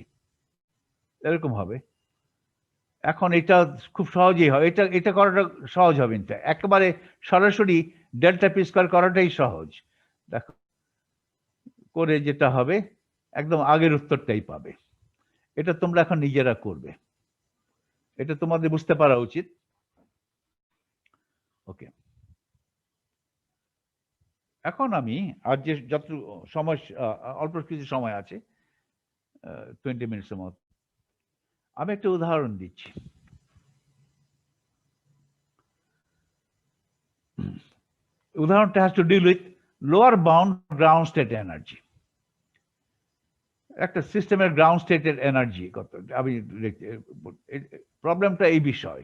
S1: এরকম হবে। এখন এটা খুব সহজেই হয়, এটা করাটা সহজ হবে। একেবারে সরাসরি ডেল্টা পি স্কোয়ার করাটাই সহজ। দেখো করে যেটা হবে একদম আগের উত্তরটাই পাবে। এটা তোমরা এখন নিজেরা করবে, এটা তোমাদের বুঝতে পারা উচিত। ওকে, এখন আমি আর যে যত সময়, অল্প কিছু সময় আছে, 20 মিনিটের মতো, আমি একটা উদাহরণ দিচ্ছি। উদাহরণটা has to deal with lower bound ground state energy. একটা সিস্টেমের গ্রাউন্ড স্টেটের এনার্জি কত, আমি প্রবলেমটা এই বিষয়,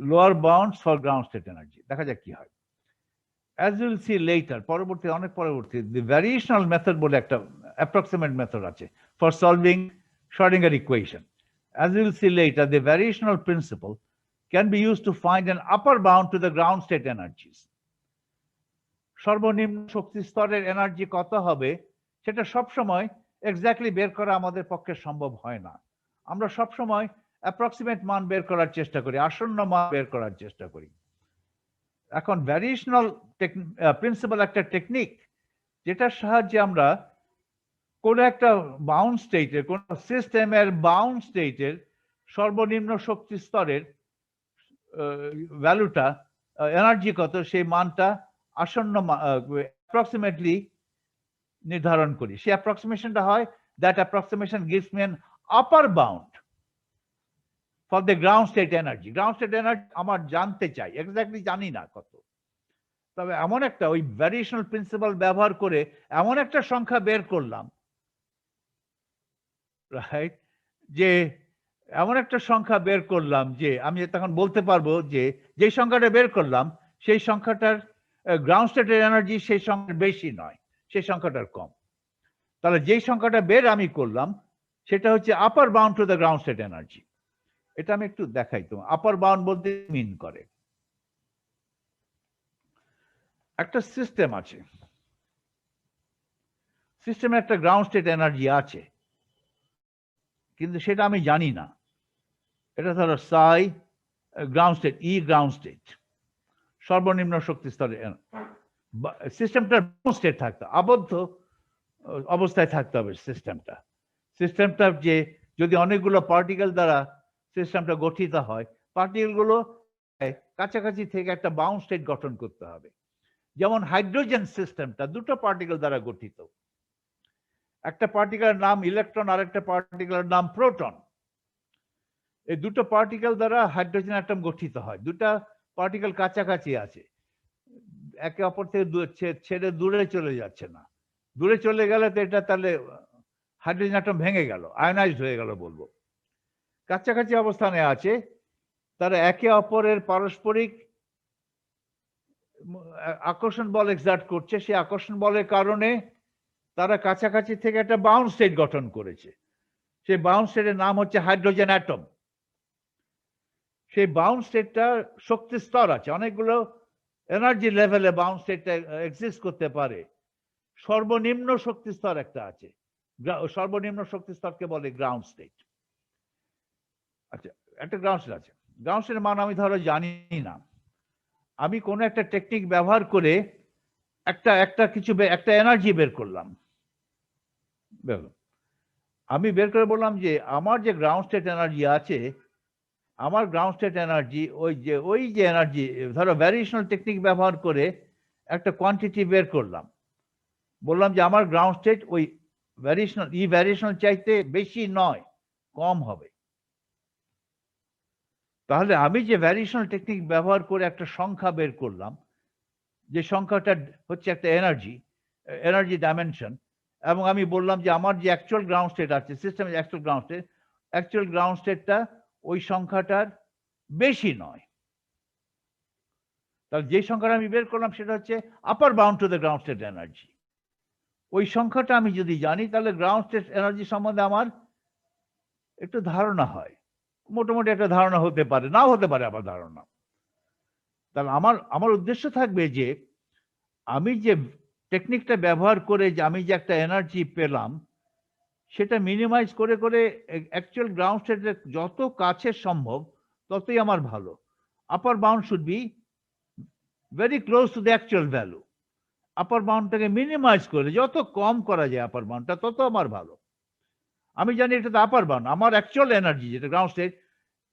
S1: lower bounds for ground state energy. দেখা যাক কি হয়। As you will see later, অনেক পরবর্তী, the variational method বলে একটা approximate method আছে for solving Schrodinger equation. As you will see later, the variational principle can be used to find an upper bound to the ground state energies. সর্বনিম্ন শক্তি স্তরের energy কত হবে সেটা সবসময় exactly বের করা আমাদের পক্ষে সম্ভব হয় না। আমরা সবসময় অ্যাপ্রক্সিমেট মান বের করার চেষ্টা করি, আসন্ন মান বের করার চেষ্টা করি। এখন ভ্যারিয়েশনাল প্রিন্সিপাল একটা টেকনিক, যেটার সাহায্যে আমরা কোন একটা বাউন্ড স্টেটের, কোন সিস্টেমের বাউন্ড স্টেটের সর্বনিম্ন শক্তি স্তরের ভ্যালুটা, এনার্জি কত, সেই মানটা আসন্ন অ্যাপ্রক্সিমেটলি নির্ধারণ করি। সেই অ্যাপ্রক্সিমেশনটা হয়, that approximation gives me an upper bound for the ground state energy. Ground state energy আমার জানতে চাই, এক্স্যাক্টলি জানি না কত, তবে এমন একটা ওই ভ্যারিয়েশনাল প্রিন্সিপাল ব্যবহার করে এমন একটা সংখ্যা বের করলাম, রাইট, যে এমন একটা সংখ্যা বের করলাম যে আমি তখন বলতে পারবো যে যে সংখ্যাটা বের করলাম সেই সংখ্যাটার গ্রাউন্ড স্টেটের এনার্জি সেই সংখ্যার বেশি নয়, সেই সংখ্যাটার কম। তাহলে যেই সংখ্যাটা বের আমি করলাম সেটা হচ্ছে আপার bound to the ground state energy. এটা আমি একটু দেখাই, তো আপার বাউন্ড বলতে মিন করে একটা সিস্টেম আছে, সিস্টেমে একটা গ্রাউন্ড স্টেট এনার্জি আছে, কিন্তু সেটা আমি জানি না। এটা ধরো সাই গ্রাউন্ড স্টেট, ই গ্রাউন্ড স্টেট, সর্বনিম্ন শক্তি স্তরে সিস্টেমটার স্টেট থাকতো, আবদ্ধ অবস্থায় থাকতে হবে সিস্টেমটা যে যদি অনেকগুলো পার্টিকেল দ্বারা সিস্টেমটা গঠিত হয়, পার্টিকেলগুলো কাছাকাছি থেকে একটা বাউন্ড স্টেট গঠন করতে হবে। যেমন হাইড্রোজেন সিস্টেমটা দুটো পার্টিকেল দ্বারা গঠিত, একটা পার্টিকেলের নাম ইলেকট্রন আর একটা পার্টিকেলের নাম প্রোটন। এই দুটো পার্টিকেল দ্বারা হাইড্রোজেন অ্যাটম গঠিত হয়। দুটা পার্টিকেল কাছাকাছি আছে, একে অপর থেকে ছেড়ে দূরে চলে যাচ্ছে না। দূরে চলে গেলে তো এটা তাহলে হাইড্রোজেন অ্যাটম ভেঙে গেল, আয়নাইজড হয়ে গেল বলবো। কাছাকাছি অবস্থানে আছে, তারা একে অপরের পারস্পরিক আকর্ষণ বল এক্সার্ট করছে, সেই আকর্ষণ বলের কারণে তারা কাছাকাছি থেকে একটা বাউন্ড স্টেট গঠন করেছে। সেই বাউন্ড স্টেটের নাম হচ্ছে হাইড্রোজেন অ্যাটম। সেই বাউন্ড স্টেটটা শক্তি স্তর আছে, অনেকগুলো এনার্জি লেভেলে বাউন্ড স্টেটটা এক্সিস্ট করতে পারে। সর্বনিম্ন শক্তি স্তর একটা আছে, সর্বনিম্ন শক্তি স্তরকে বলে গ্রাউন্ড স্টেট। আচ্ছা, একটা গ্রাউন্ড স্টেট আছে, গ্রাউন্ড স্টেটের মান আমি ধরো জানি না, আমি কোনো একটা টেকনিক ব্যবহার করে একটা এনার্জি বের করলাম। আমি বের করে বললাম যে আমার যে গ্রাউন্ড স্টেট এনার্জি আছে, আমার গ্রাউন্ড স্টেট এনার্জি ওই যে এনার্জি, ধরো ভ্যারিয়েশনাল টেকনিক ব্যবহার করে একটা কোয়ান্টিটি বের করলাম, বললাম যে আমার গ্রাউন্ড স্টেট ওই ভ্যারিয়েশনাল চাইতে বেশি নয়, কম হবে। তাহলে আমি যে ভ্যারিয়েশনাল টেকনিক ব্যবহার করে একটা সংখ্যা বের করলাম, যে সংখ্যাটা হচ্ছে একটা এনার্জি ডাইমেনশন, এবং আমি বললাম যে আমার যে অ্যাকচুয়াল গ্রাউন্ড স্টেট আছে, সিস্টেমের অ্যাকচুয়াল গ্রাউন্ড স্টেটটা ওই সংখ্যাটার বেশি নয়। তাহলে যে সংখ্যাটা আমি বের করলাম সেটা হচ্ছে আপার bound to the ground state energy. ওই সংখ্যাটা আমি যদি জানি, তাহলে গ্রাউন্ড স্টেট এনার্জি সম্বন্ধে আমার একটু ধারণা হয়, মোটামুটি একটা ধারণা হতে পারে, নাও হতে পারে আবার ধারণা। তাহলে আমার উদ্দেশ্য থাকবে যে আমি যে টেকনিকটা ব্যবহার করে যে আমি যে একটা এনার্জি পেলাম, সেটা মিনিমাইজ করে করে অ্যাকচুয়াল গ্রাউন্ড স্টেটের যত কাছে সম্ভব ততই আমার ভালো। Upper bound should be very close to the actual value. Upper বাউন্ডটাকে মিনিমাইজ করে যত কম করা যায় আপার বাউন্ডটা, তত আমার ভালো। আমি জানি এটা তো আপার বাউন্ড, আমার অ্যাকচুয়াল এনার্জি যেটা গ্রাউন্ড স্টেট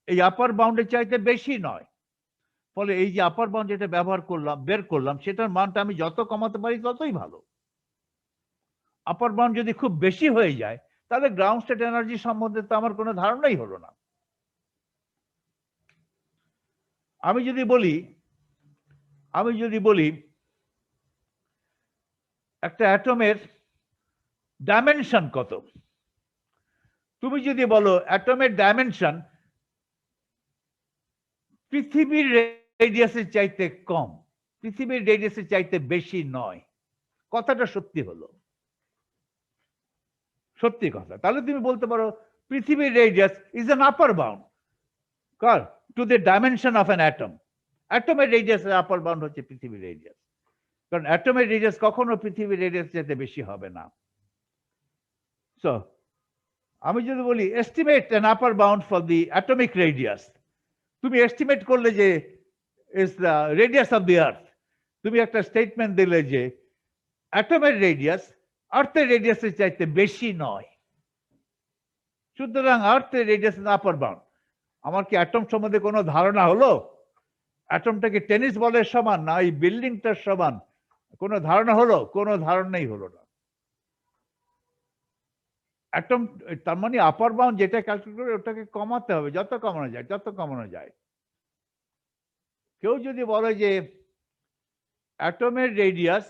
S1: এই আপার বাউন্ডের চাইতে বেশি নয়। ফলে এই যে আপার বাউন্ড যেটা বের করলাম, সেটার মানটা আমি যত কমাতে পারি ততই ভালো। আপার বাউন্ড যদি খুব বেশি হয়ে যায়, তাহলে গ্রাউন্ড স্টেট এনার্জি সম্বন্ধে তো আমার কোনো ধারণাই হলো না। আমি যদি বলি একটা অ্যাটমের ডাইমেনশন কত, তুমি যদি বলো অ্যাটমের ডাইমেনশন পৃথিবীর রেডিয়াসের চাইতে কম, পৃথিবীর রেডিয়াসের চাইতে বেশি নয়, কথাটা সত্যি হলো, সত্যি কথা। তাহলে তুমি বলতে পারো পৃথিবীর radius is an upper bound to the dimension of an atom. অ্যাটমের রেডিয়াসের আপার বাউন্ড হচ্ছে পৃথিবীর রেডিয়াস, কারণ অ্যাটমের রেডিয়াস কখনো পৃথিবীর রেডিয়াস চাইতে বেশি হবে না। সো আমি যদি বলি estimate an upper bound for the atomic radius, তুমি এস্টিমেট করলে যে is the radius of the earth, তুমি একটা স্টেটমেন্ট দিলে যে অ্যাটমের রেডিয়াস আর্থের রেডিয়াসের চাইতে বেশি নয়, সুতরাং আর্থের রেডিয়াস ইজ আপার বাউন্ড। আমার কি অ্যাটম সম্বন্ধে কোনো ধারণা হলো? অ্যাটমটাকে টেনিস বলের সমান না এই বিল্ডিংটার সমান, কোনো ধারণা হলো? কোনো ধারণাই হলো না। অ্যাটম তার মানে আপার বাউন্ড যেটা ক্যালকুলেট করে ওটাকে কমাতে হবে, যত কমানো যায়। কেউ যদি বলে যে অ্যাটমের রেডিয়াস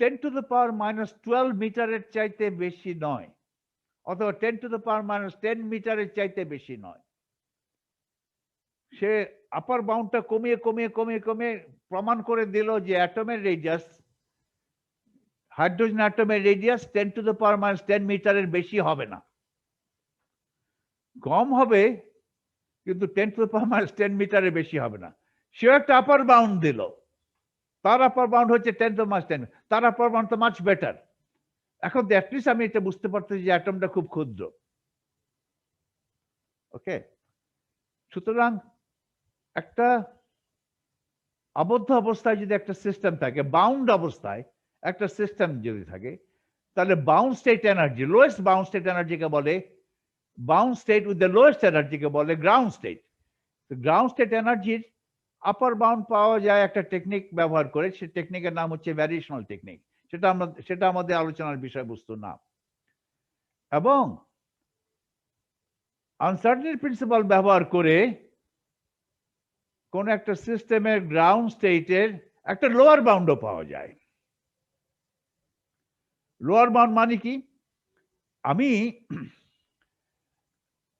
S1: 10⁻⁻12 মিটারের চাইতে বেশি নয়, অথবা 10⁻10 মিটারের চাইতে বেশি নয়, সে আপার বাউন্ডটা কমিয়ে প্রমাণ করে দিল যে অ্যাটমের রেডিয়াস, হাইড্রোজেন অ্যাটমের রেডিয়াস 10⁻10 মিটারের বেশি হবে না, কম হবে, কিন্তু 10⁻10 মিটারের বেশি হবে না। সে একটা আপার বাউন্ড দিল, তার আপার বাউন্ড হচ্ছে 10⁻10, তার আপার বাউন্ড তো মাচ বেটার। এখন অ্যাটলিস্ট আমি এটা বুঝতে পারতেছি যে অ্যাটমটা খুব ক্ষুদ্র। ওকে, সুতরাং একটা আবদ্ধ অবস্থায় যদি একটা সিস্টেম থাকে, বাউন্ড অবস্থায় একটা সিস্টেম যদি থাকে, তাহলে bound state energy, lowest bound state এনার্জিকে বলে, bound state with the lowest এনার্জিকে বলে গ্রাউন্ড স্টেট। গ্রাউন্ড স্টেট এনার্জির আপার বাউন্ড পাওয়া যায় একটা টেকনিক ব্যবহার করে, সে টেকনিকের নাম হচ্ছে ভ্যারিয়েশনাল টেকনিক। সেটা আমাদের আলোচনার বিষয়বস্তু না। এবং আনসার্টেনিটি প্রিন্সিপাল ব্যবহার করে কোন একটা সিস্টেমের গ্রাউন্ড স্টেটের একটা লোয়ার বাউন্ডও পাওয়া যায়। লোয়ার বাউন্ড মানে কি? আমি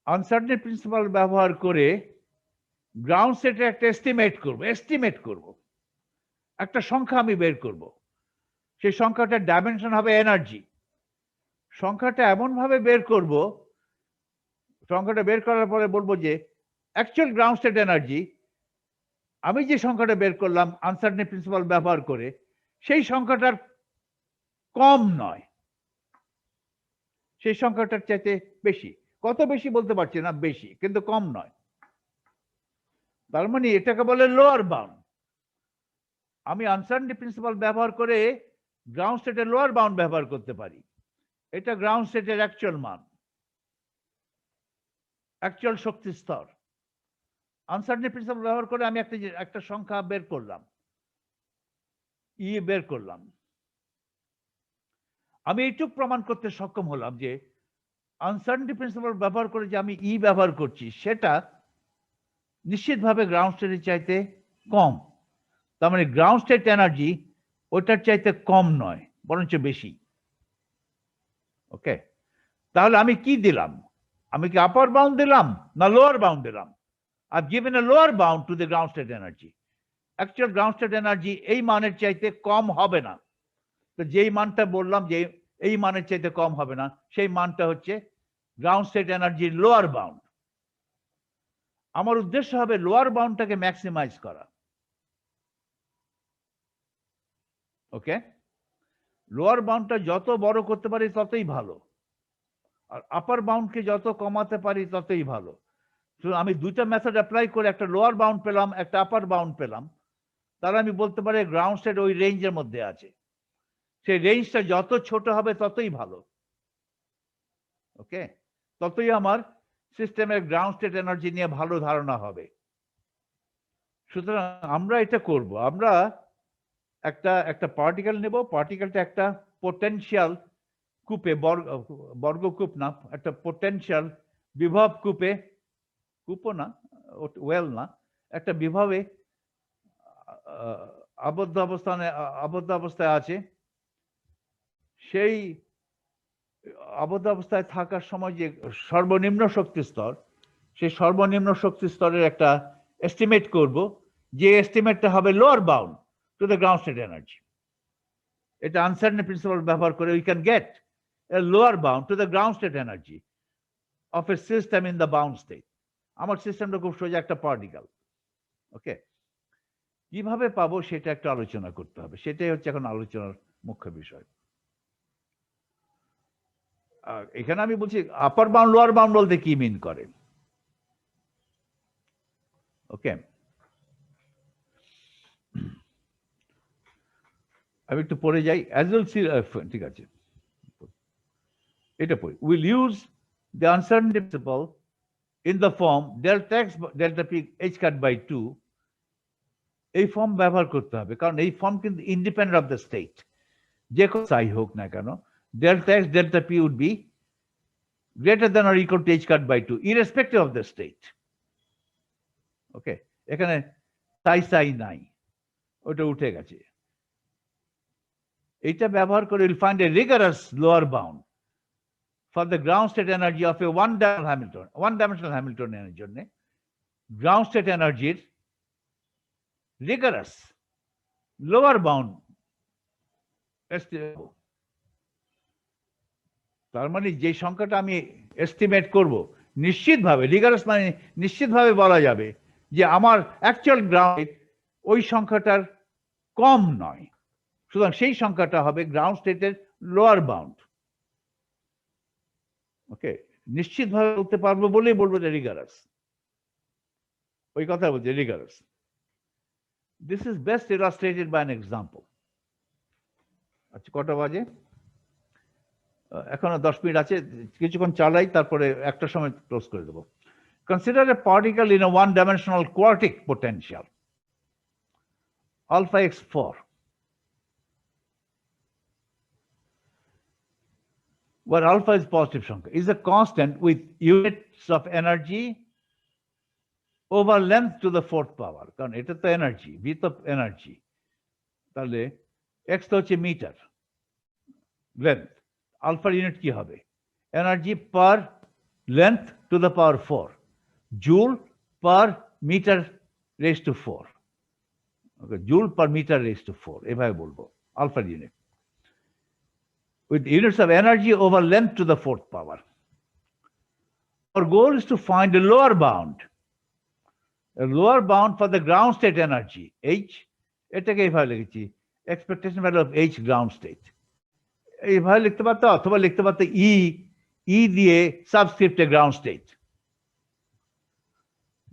S1: আনসার্টেনিটি প্রিন্সিপাল ব্যবহার করে গ্রাউন্ড স্টেটের একটা এস্টিমেট করব, একটা সংখ্যা আমি বের করব। সেই সংখ্যাটার ডাইমেনশন হবে এনার্জি। সংখ্যাটা এমন ভাবে বের করব, সংখ্যাটা বের করার পরে বলবো যে অ্যাকচুয়াল গ্রাউন্ড স্টেট এনার্জি আমি যে সংখ্যাটা বের করলাম আনসার্টেনিটি প্রিন্সিপাল ব্যবহার করে, সেই সংখ্যাটার কম নয়, সেই সংখ্যাটার চাইতে বেশি। কত বেশি বলতে পারছি না, বেশি, কিন্তু কম নয়। তার মানে এটাকে বলে লোয়ার বাউন্ড। আমি আনসার্টেনিটি প্রিন্সিপাল ব্যবহার করে গ্রাউন্ড স্টেটের লোয়ার বাউন্ড ব্যবহার করতে পারি। এটা গ্রাউন্ড স্টেটের অ্যাকচুয়াল মান, অ্যাকচুয়াল শক্তি স্তর। আনসার্টেনিটি প্রিন্সিপাল ব্যবহার করে আমি একটা সংখ্যা বের করলাম, বের করলাম। আমি এইটুকু প্রমাণ করতে সক্ষম হলাম যে আনসার্টেনিটি প্রিন্সিপাল ব্যবহার করে যে আমি ব্যবহার করছি সেটা নিশ্চিতভাবে গ্রাউন্ড স্টেটের চাইতে কম। তার মানে গ্রাউন্ড স্টেট এনার্জি ওটার চাইতে কম নয়, বরঞ্চ বেশি। ওকে, তাহলে আমি কি দিলাম? আমি কি আপার বাউন্ড দিলাম না লোয়ার বাউন্ড দিলাম? I've given a lower bound to the ground state energy. Actual ground state energy এই মানের চাইতে কম হবে না। তো যেই মানটা বললাম যে এই মানের চাইতে কম হবে না, সেই মানটা হচ্ছে গ্রাউন্ড স্টেট এনার্জির লোয়ার বাউন্ড। আমার উদ্দেশ্য হবে লোয়ার বাউন্ডটাকে ম্যাক্সিমাইজ করা। ওকে, লোয়ার বাউন্ডটা যত বড় করতে পারি ততই ভালো, আর আপার বাউন্ডকে যত কমাতে পারি ততই ভালো। আমি দুইটা মেথড অ্যাপ্লাই করে একটা লোয়ার বাউন্ড পেলাম, একটা আপার বাউন্ড পেলাম। তাহলে আমি বলতে পারি গ্রাউন্ড স্টেট ওই রেঞ্জের মধ্যে আছে। সেই রেঞ্জটা যত ছোট হবে ততই ভালো। ওকে, ততই আমার সিস্টেমের গ্রাউন্ড স্টেট এনার্জি নিয়ে ভালো ধারণা হবে। সুতরাং আমরা এটা করব, আমরা একটা পার্টিকেল নেব, পার্টিকেলটা একটা পোটেনশিয়াল কূপে, বর্গকূপ না, একটা পোটেনশিয়াল বিভব কূপে, কূপও না, ওয়েল না, একটা বিভবে আবদ্ধ অবস্থায় আছে। সেই আবদ্ধ অবস্থায় থাকার সময় যে সর্বনিম্ন শক্তি স্তর, সেই সর্বনিম্ন শক্তি স্তরের একটা এস্টিমেট করব, যে এস্টিমেটটা হবে lower bound to the ground state energy. এটা আনসার্টেনিটি প্রিন্সিপাল ব্যবহার করে we can get A lower bound to the ground state energy of a system in the bound state. আমার সিস্টেমটা খুব সোজা, একটা পার্টিকেল। ওকে, কিভাবে পাবো সেটা একটা আলোচনা করতে হবে, সেটাই হচ্ছে এখন আলোচনার মুখ্য বিষয়। এখানে আমি বলছি আপার বাউন্ড লোয়ার বাউন্ড বলতে কি মিন করে। ওকে, আমি একটু পড়ে যাই। অ্যাজ উইল সি, ঠিক আছে, এটা পড়ি। Will use the uncertainty principle in the form delta x delta p h cut by 2। এই ফর্ম ব্যবহার করতে হবে, কারণ এই ফর্ম কিন্তু ইন্ডিপেন্ডেন্ট অফ দ্য স্টেট। যে কোনো সাই হোক না কেন, delta x delta p would be greater than or equal to h cut by 2 irrespective of the state. ওকে, এখানে সাই নাই, ওটা উঠে গেছে। এটা ব্যবহার করে we'll find a rigorous lower bound for the ground state energy of a one-dimensional Hamiltonian জন্য ground state energy rigorous lower bound। তার মানে যে সংখ্যাটা আমি এস্টিমেট করব, নিশ্চিতভাবে রিগারাস মানে নিশ্চিতভাবে বলা যাবে যে আমার অ্যাকচুয়াল গ্রাউন্ড ওই সংখ্যাটার কম নয়। সুতরাং সেই সংখ্যাটা হবে গ্রাউন্ড স্টেটের লোয়ার বাউন্ড। ওকে, নিশ্চিতভাবে বলতে পারবো বলেই বলবো যে রিগারাস, ওই কথা বলছে rigorous. This is best illustrated by an example. আচ্ছা, কটা বাজে? এখনো 10 মিনিট আছে, কিছুক্ষণ চালাই, তারপরে একটা সময় ক্লোজ করে দেবো। Consider a particle in a one-dimensional quartic potential, alpha x4, where alpha is positive সংখ্যা, is a constant with units of energy over length to the fourth power, কারণ এটা তো এনার্জি, v তো এনার্জি, তাহলে x তো হচ্ছে metre length, আলফার unit কি হবে? Energy per length to the power 4, joule per metre raise to 4, okay, joule per metre raise to 4, এভাবে বলবো আলফার unit, with units of energy over length to the fourth power. Our goal is to find a lower bound for the ground state energy, H, এটাকে এইভাবে লিখেছি, expectation value of H ground state, এইভাবে লিখতে পারতো, অথবা লিখতে পারতো E দিয়ে সাবস্ক্রিপ্টে গ্রাউন্ড স্টেট,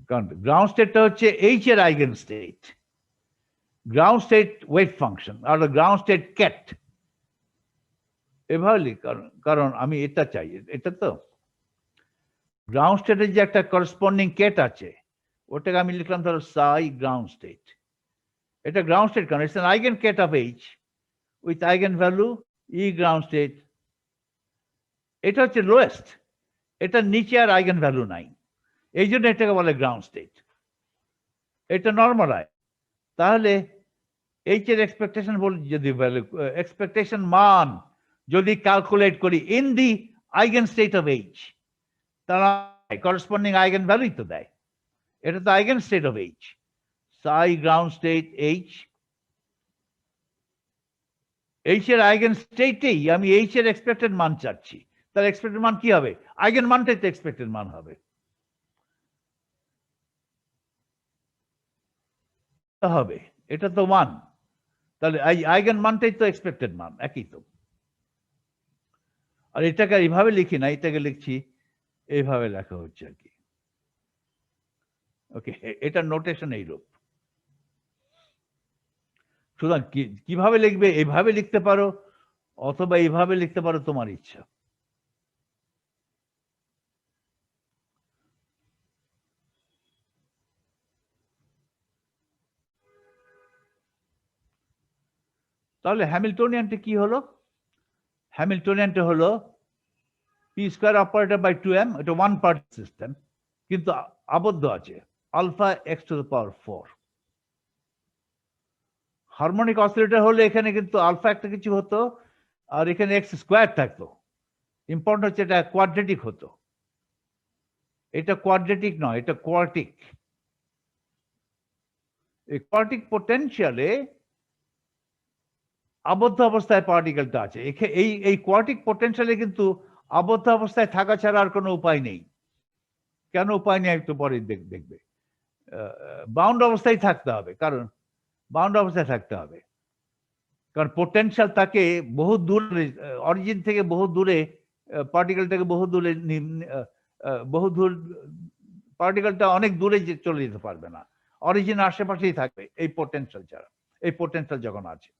S1: কারণ গ্রাউন্ড স্টেটটা হচ্ছে H এর eigen state, ground state wave function, আর গ্রাউন্ড স্টেট ক্যাট, এভাবে লিখ, কারণ আমি এটা চাই, এটা তো গ্রাউন্ড স্টেটের যে একটা করসপন্ডিং কেট আছে, ওটাকে আমি লিখলাম ধরো সাই গ্রাউন্ড স্টেট, এটা গ্রাউন্ড স্টেট, কারণ it's an eigen ket of H with eigenvalue E ground state, এটা হচ্ছে লোয়েস্ট, এটা নিচে আর আইগেন ভ্যালু নাই, এই জন্য এটাকে বলে গ্রাউন্ড স্টেট, এটা নর্মাল হয়। তাহলে H এর এক্সপেকটেশন বলি, যদি ভ্যালু এক্সপেকটেশন মান যদি ক্যালকুলেট করি in the eigen state of H, তারা করসপন্ডিং আইগেন ভ্যালুই তো দেয়, এটা তো eigen state of H, Sai ground state H, H এর আইগেন স্টেটেই আমি H এর এক্সপেক্টেড মান চাচ্ছি, তার এক্সপেক্টেড মান কি হবে? আইগেন মানটাই তো এক্সপেক্টেড মান হবে, হবে এটা তো 1, তাহলে আইগেন মানটাই তো এক্সপেক্টেড মান, একই তো। আর এটাকে এইভাবে লিখি না, এটাকে লিখছি এইভাবে লেখা হচ্ছে আর কি, ওকে, এটা নোটেশন এইরূপ। সুতরাং কিভাবে লিখবে? এইভাবে লিখতে পারো অথবা এইভাবে লিখতে পারো, তোমার ইচ্ছা। তাহলে হ্যামিল্টনিয়ানটা কি হলো? হ্যামিল্টনিয়ানটা হলো P square operator by 2m, এটা ওয়ান পার্ট সিস্টেম, কিন্তু আবদ্ধ আছে alpha x to the power 4। Harmonic oscillator হলে এখানে কিন্তু আলফা একটা কিছু হতো, আর এখানে এক্স স্কোয়ার থাকতো। ইম্পর্টেন্ট হচ্ছে এটা কোয়াড্রেটিক হতো, এটা কোয়াড্রেটিক নয়, এটা কোয়ার্টিক। এই কোয়ার্টিক পোটেনশিয়ালে আবদ্ধ অবস্থায় পার্টিকেলটা আছে, এই কোয়ার্টিক পোটেনশিয়ালে কিন্তু আবদ্ধ অবস্থায় থাকা ছাড়া আর কোনো উপায় নেই। কেন উপায় নেই একটু পরে দেখবে। বাউন্ড অবস্থায় থাকতে হবে, কারণ বাউন্ড অবস্থায় থাকতে হবে, কারণ পোটেনশিয়াল তাকে বহু দূরে, অরিজিন থেকে বহু দূরে, পার্টিকেলটাকে বহু দূরে, পার্টিকেলটা অনেক দূরে চলে যেতে পারবে না, অরিজিন আশেপাশেই থাকবে এই পোটেনশিয়াল ছাড়া। এই পোটেনশিয়াল যখন আছে,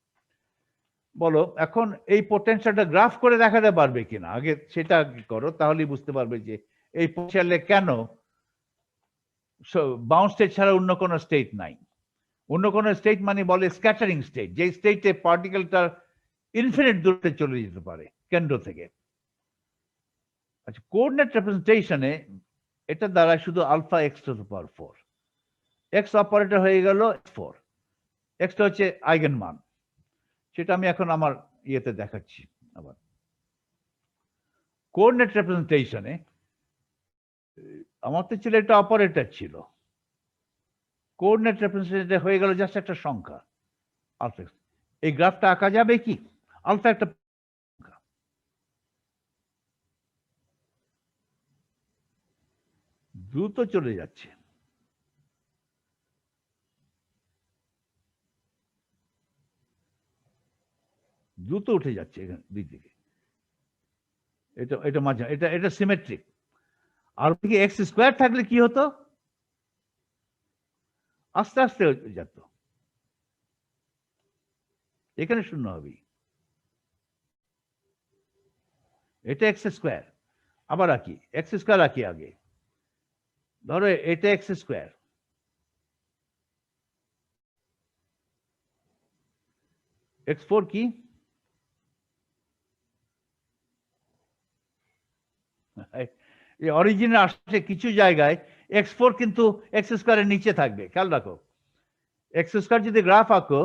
S1: বলো এখন এই পোটেনশিয়ালটা গ্রাফ করে দেখাতে পারবে কিনা, আগে সেটা করো, তাহলেই বুঝতে পারবে যে এই পোটেনশিয়ালে কেন বাউন্ড স্টেট ছাড়া অন্য কোনো স্টেট নাই। অন্য কোনো স্টেট মানে বলে স্ক্যাটারিং স্টেট, যে স্টেটে পার্টিকেলটা ইনফিনিট দূরত্বে চলে যেতে পারে কেন্দ্র থেকে। আচ্ছা, কোঅর্ডিনেট রিপ্রেজেন্টেশনে এটা দ্বারা শুধু alpha x to the power 4, x operator হয়ে গেল 4, এক্সটা হচ্ছে আইগেন মান, সেটা আমি এখন আমার ইয়েতে দেখাচ্ছি। আবার কোঅর্ডিনেট রিপ্রেজেন্টেশনে আমার তো ছিল একটা অপারেটর ছিল, কোঅর্ডিনেট রিপ্রেজেন্টেশনে হয়ে গেল জাস্ট একটা সংখ্যা আলফা। এই গ্রাফটা আঁকা যাবে কি? আলফা একটা দ্রুত চলে যাচ্ছে, দ্রুত উঠে যাচ্ছে এখানে দুই দিকে, এটা মাঝে, এটা সিমেট্রিক। আর ওদিকে এক্স স্কোয়ার থাকলে কি হতো? আস্তে আস্তে যেত, এখানে শূন্য হবে। এটা এক্স স্কোয়ার, আবার আঁকি এক্স স্কোয়ার আঁকি আগে, ধরো এটা এক্স স্কোয়ার, x4 কি? এই অরিজিনে আসছে কিছু জায়গায় x4 কিন্তু এক্স স্কোয়ারের নিচে থাকবে, খেয়াল রাখো। এক্স স্কোয়ার যদি গ্রাফ আঁকো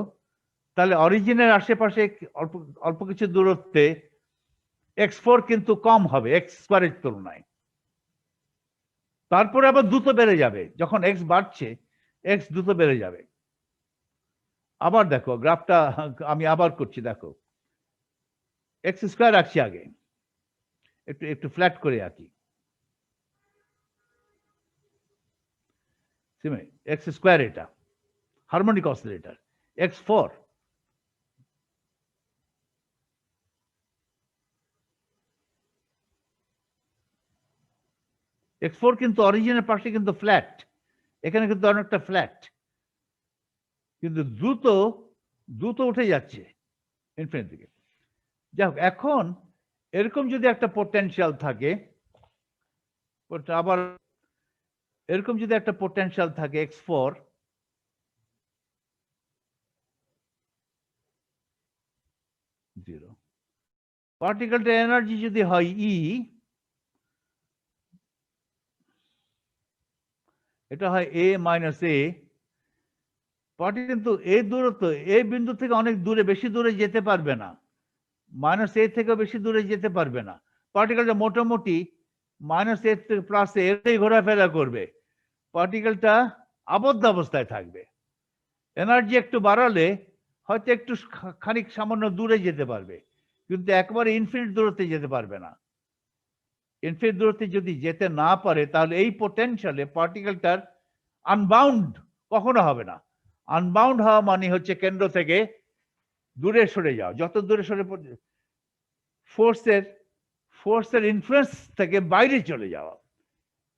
S1: তাহলে অরিজিনের আশেপাশে অল্প অল্প কিছু দূরত্বে x4 কিন্তু কম হবে এক্স স্কোয়ারের তুলনায়, তারপরে আবার দ্রুত বেড়ে যাবে, যখন x বাড়ছে x দ্রুত বেড়ে যাবে। আবার দেখো গ্রাফটা আমি আবার করছি, দেখো এক্স স্কোয়ার আঁকছি আগে, একটু একটু ফ্ল্যাট করে আঁকি, এক্স স্কোয়ার এটা হারমোনিক অসিলেটর, x4 x4 কিন্তু অরিজিনের পাশে কিন্তু ফ্ল্যাট, এখানে কিন্তু অনেকটা ফ্ল্যাট, কিন্তু দ্রুত দ্রুত উঠে যাচ্ছে ইনফিনিটি দিকে। যাই হোক, এখন এরকম যদি একটা পোটেনশিয়াল থাকে, আবার এরকম যদি একটা পোটেনশিয়াল থাকে x4, পার্টিকেলটার এনার্জি যদি হয় E, এটা হয় a মাইনাস a, পার্টিকেল কিন্তু এই দূরত্ব এই বিন্দু থেকে অনেক দূরে, বেশি দূরে যেতে পারবে না, মাইনাস a থেকে বেশি দূরে যেতে পারবে না, পার্টিকেলটা মোটামুটি মাইনাস a থেকে প্লাস a এরই ঘোরাফেরা করবে, পার্টিকেলটা আবদ্ধ অবস্থায় থাকবে। এনার্জি একটু বাড়ালে হয়তো একটু খানিক সামান্য দূরে যেতে পারবে, কিন্তু একবারে ইনফিনিট দূরত্বে যেতে পারবে না। ইনফিনিট দূরত্বে যদি যেতে না পারে তাহলে এই পোটেনশিয়ালে পার্টিকেলটার আনবাউন্ড কখনো হবে না। আনবাউন্ড হওয়া মানে হচ্ছে কেন্দ্র থেকে দূরে সরে যাওয়া, যত দূরে সরে ফোর্সের ইনফ্লুয়েন্স থেকে বাইরে চলে যাওয়া।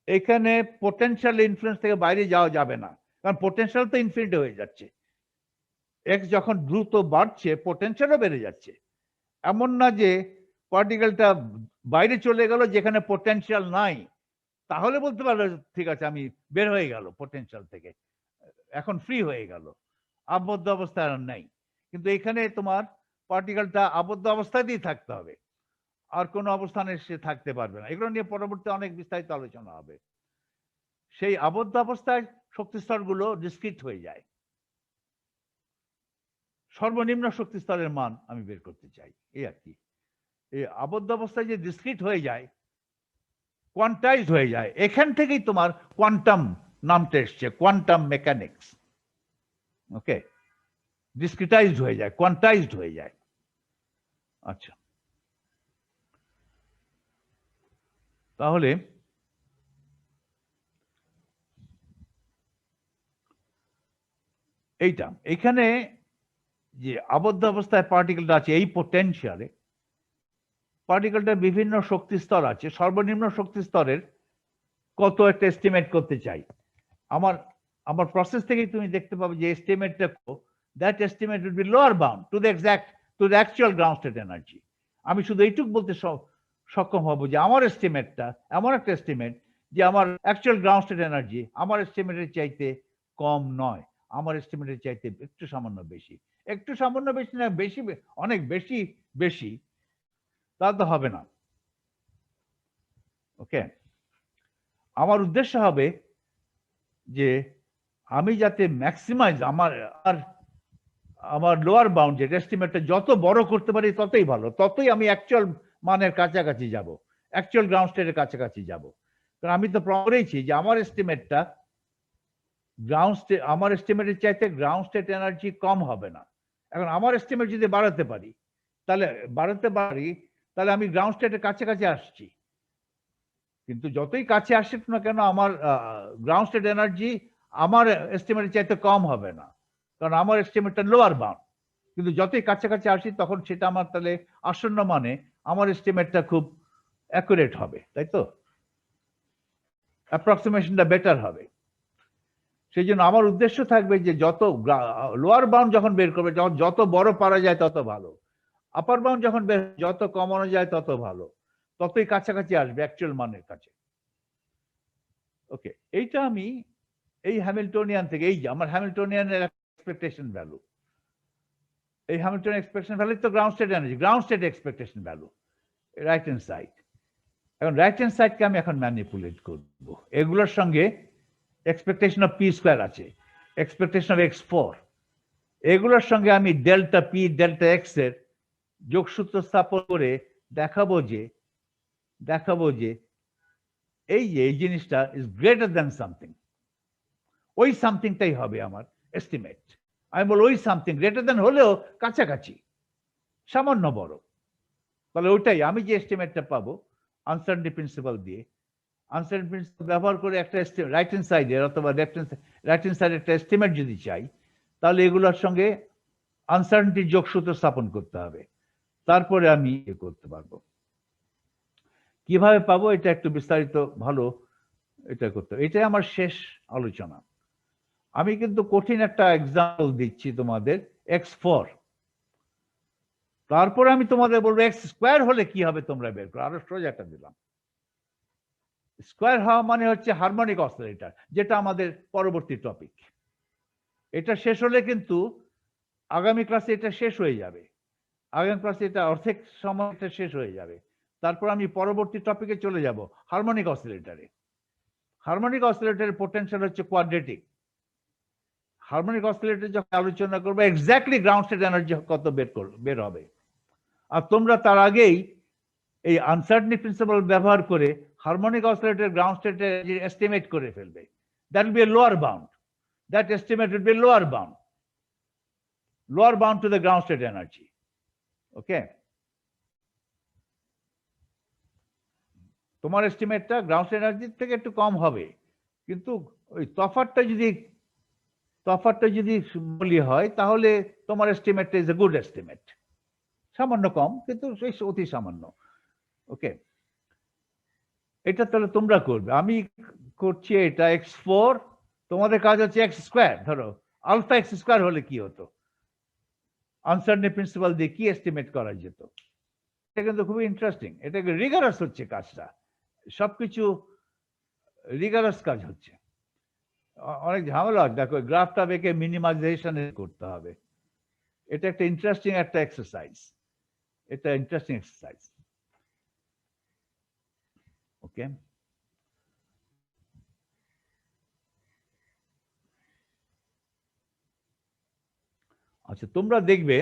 S1: এখানে পোটেনশিয়াল ইনফ্লুয়েন্স থেকে বাইরে যাওয়া যাবে না, কারণ পোটেনশিয়াল তো ইনফিনিট হয়ে যাচ্ছে, এক্স যখন দ্রুত বাড়ছে পোটেনশিয়ালও বেড়ে যাচ্ছে। এমন না যে পার্টিকেলটা বাইরে চলে গেল যেখানে পোটেনশিয়াল নাই, তাহলে বলতে পারবে ঠিক আছে আমি বের হয়ে গেল পোটেনশিয়াল থেকে, এখন ফ্রি হয়ে গেল, আবদ্ধ অবস্থায় আর নাই। কিন্তু এখানে তোমার পার্টিকেলটা আবদ্ধ অবস্থাতেই থাকতে হবে, আর কোনো অবস্থানে সে থাকতে পারবে না। এগুলো নিয়ে পরবর্তী অনেক বিস্তারিত আলোচনা হবে। সেই আবদ্ধ অবস্থায় শক্তিস্তরগুলো ডিসক্রিট হয়ে যায়। সর্বনিম্ন শক্তি স্তরের মান আমি বের করতে চাই, এই আর কি। এই আবদ্ধ অবস্থায় যে ডিসক্রিট হয়ে যায়, কোয়ান্টাইজড হয়ে যায়, এখান থেকেই তোমার কোয়ান্টাম নামটা এসছে, কোয়ান্টাম মেকানিক্স। ওকে, ডিসক্রিটাইজড হয়ে যায়, কোয়ান্টাইজড হয়ে যায়। আচ্ছা, তাহলে এইটা এখানে যে আবদ্ধ অবস্থায় পার্টিকেলটা আছে, এই পোটেনশিয়ালে পার্টিকেলটার বিভিন্ন শক্তি স্তর আছে, সর্বনিম্ন শক্তি স্তরের কত একটা এস্টিমেট করতে চাই। আমার প্রসেস থেকেই তুমি দেখতে পাবে যে এস্টিমেটটা, that estimate will be lower bound to the exact to the actual ground state energy. আমি শুধু এইটুকু বলতে সক্ষম হব যে আমার এস্টিমেটটা এমন একটা এস্টিমেট যে আমার অ্যাকচুয়াল গ্রাউন্ড স্টেট এনার্জি আমার এস্টিমেটের চাইতে কম নয়, আমার এস্টিমেটের চাইতে একটু সামান্য বেশি। একটু সামান্য বেশি না, বেশি, অনেক বেশি বেশি তা তো হবে না। ওকে, আমার উদ্দেশ্য হবে যে আমি যাতে ম্যাক্সিমাইজ আমার লোয়ার বাউন্ড যে এস্টিমেটটা যত বড় করতে পারি ততই ভালো, ততই আমি অ্যাকচুয়াল মানের কাছাকাছি যাব, অ্যাকচুয়াল গ্রাউন্ড স্টেটের কাছাকাছি যাব। কারণ আমি তো করেছি যে আমার এস্টিমেটটা আমার এস্টিমেটের চাইতে গ্রাউন্ড স্টেট এনার্জি কম হবে না। এখন আমার এস্টিমেট যদি বাড়াতে পারি তাহলে আমি গ্রাউন্ড স্টেটের কাছাকাছি আসছি, কিন্তু যতই কাছে আসুক না কেন আমার গ্রাউন্ড স্টেট এনার্জি আমার এস্টিমেটের চাইতে কম হবে না, কারণ আমার এস্টিমেটটা লোয়ার বাউন্ড। কিন্তু যতই কাছাকাছি আসি তখন সেটা আমার তাহলে আসন্ন মানে আমার এস্টিমেটটা খুব অ্যাকুরেট হবে, তাই তো, অ্যাপ্রক্সিমেশনটা বেটার হবে। সেই জন্য আমার উদ্দেশ্য থাকবে যে যত লোয়ার বাউন্ড যখন বের করবে, যত বড় পারা যায় তত ভালো, আপার বাউন্ড যখন যত কমানো যায় তত ভালো। ততই কাছাকাছি আসবে অ্যাকচুয়াল মানের কাছে। ওকে, এইটা আমি এই হ্যামিল্টনিয়ান থেকে, এই যে আমার হ্যামিল্টনিয়ানের এক্সপেকটেশন ভ্যালু, এই হ্যামিল্টন এক্সপেকটেশন ভ্যালু তো ground state energy, ground state expectation value, right hand side. এখন রাইট হ্যান্ড সাইডকে আমি এখন ম্যানিপুলেট করব। এগুলোর সঙ্গে এক্সপেকটেশন অফ পি স্কোয়ার আছে, এক্সপেকটেশন অফ x4, এগুলোর সঙ্গে আমি ডেল্টা পি ডেল্টা এক্স এর যোগসূত্র স্থাপন করে দেখাবো যে এই জিনিসটা ইজ গ্রেটার দ্যান সামথিং। ওই সামথিংটাই হবে আমার এস্টিমেট। আমি বলবো ওই সামথিং গ্রেটার দ্যান হলেও কাছাকাছি, সামান্য বড়, তাহলে ওইটাই আমি যে এস্টিমেটটা পাবো আনসার্টেনিটি প্রিন্সিপাল দিয়ে, আনসার্টেনিটি প্রিন্সিপাল ব্যবহার করে একটা রাইট হ্যান্ড সাইডের অথবা রাইট হ্যান্ড সাইডের একটা এস্টিমেট যদি চাই, তাহলে এগুলোর সঙ্গে আনসার্টেনিটির যোগসূত্র স্থাপন করতে হবে, তারপরে আমি করতে পারবো। কিভাবে পাবো এটা একটু বিস্তারিত ভালো এটা করতে হবে। এটাই আমার শেষ আলোচনা। আমি কিন্তু কঠিন একটা এক্সাম্পল দিচ্ছি তোমাদের, x4, তারপরে আমি তোমাদের বলবো x স্কোয়ার হলে কি হবে তোমরা বের করো। আরো সোজা একটা দিলাম, স্কোয়ার হওয়া মানে হচ্ছে হারমোনিক অসিলেটর, যেটা আমাদের পরবর্তী টপিক। এটা শেষ হলে কিন্তু আগামী ক্লাসে এটা শেষ হয়ে যাবে, আগামী ক্লাসে এটা অর্ধেক সময়টা শেষ হয়ে যাবে। তারপর আমি পরবর্তী টপিকে চলে যাব হারমোনিক অসিলেটরে। হারমোনিক অসিলেটরের পোটেনশিয়াল হচ্ছে কোয়াড্রেটিক। হারমোনিক অসিলেটর যখন আলোচনা করবো এক্স্যাক্টলি গ্রাউন্ড স্টেট এনার্জি কত বের হবে, আর তোমরা তার আগেই এই আনসার্টেনিটি প্রিন্সিপাল ব্যবহার করে harmonic oscillator ground state estimate করে ফেলবে। That will be a lower bound, that estimate will be lower bound to the ground state energy. Okay, তোমার এস্টিমেটটা গ্রাউন্ড স্টেট এনার্জির থেকে একটু কম হবে, কিন্তু ওই তফাৎটা যদি বলি হয় তাহলে তোমার এস্টিমেটটা ইজ এ গুড এস্টিমেট, সামান্য কম কিন্তু অতি সামান্য। ওকে, এটা তাহলে তোমরা করবে, আমি করছি এটা x4, তোমাদের কাজ হচ্ছে x স্কোয়ার। ধরো আলফা x স্কোয়ার হলে কি হতো, আনসার্টেনিটি প্রিন্সিপাল দিয়ে কি এস্টিমেট করা যেত। এটা কিন্তু খুবই ইন্টারেস্টিং, এটা রিগারাস হচ্ছে কাজটা, সবকিছু রিগারাস কাজ হচ্ছে, অনেক ঝামেলা। দেখো গ্রাফটা বেঁকে মিনিমাইজেশন করতে হবে, এটা একটা ইন্টারেস্টিং একটা এক্সারসাইজ, এটা ইন্টারেস্টিং এক্সারসাইজ। ওকে, আচ্ছা তোমরা দেখবে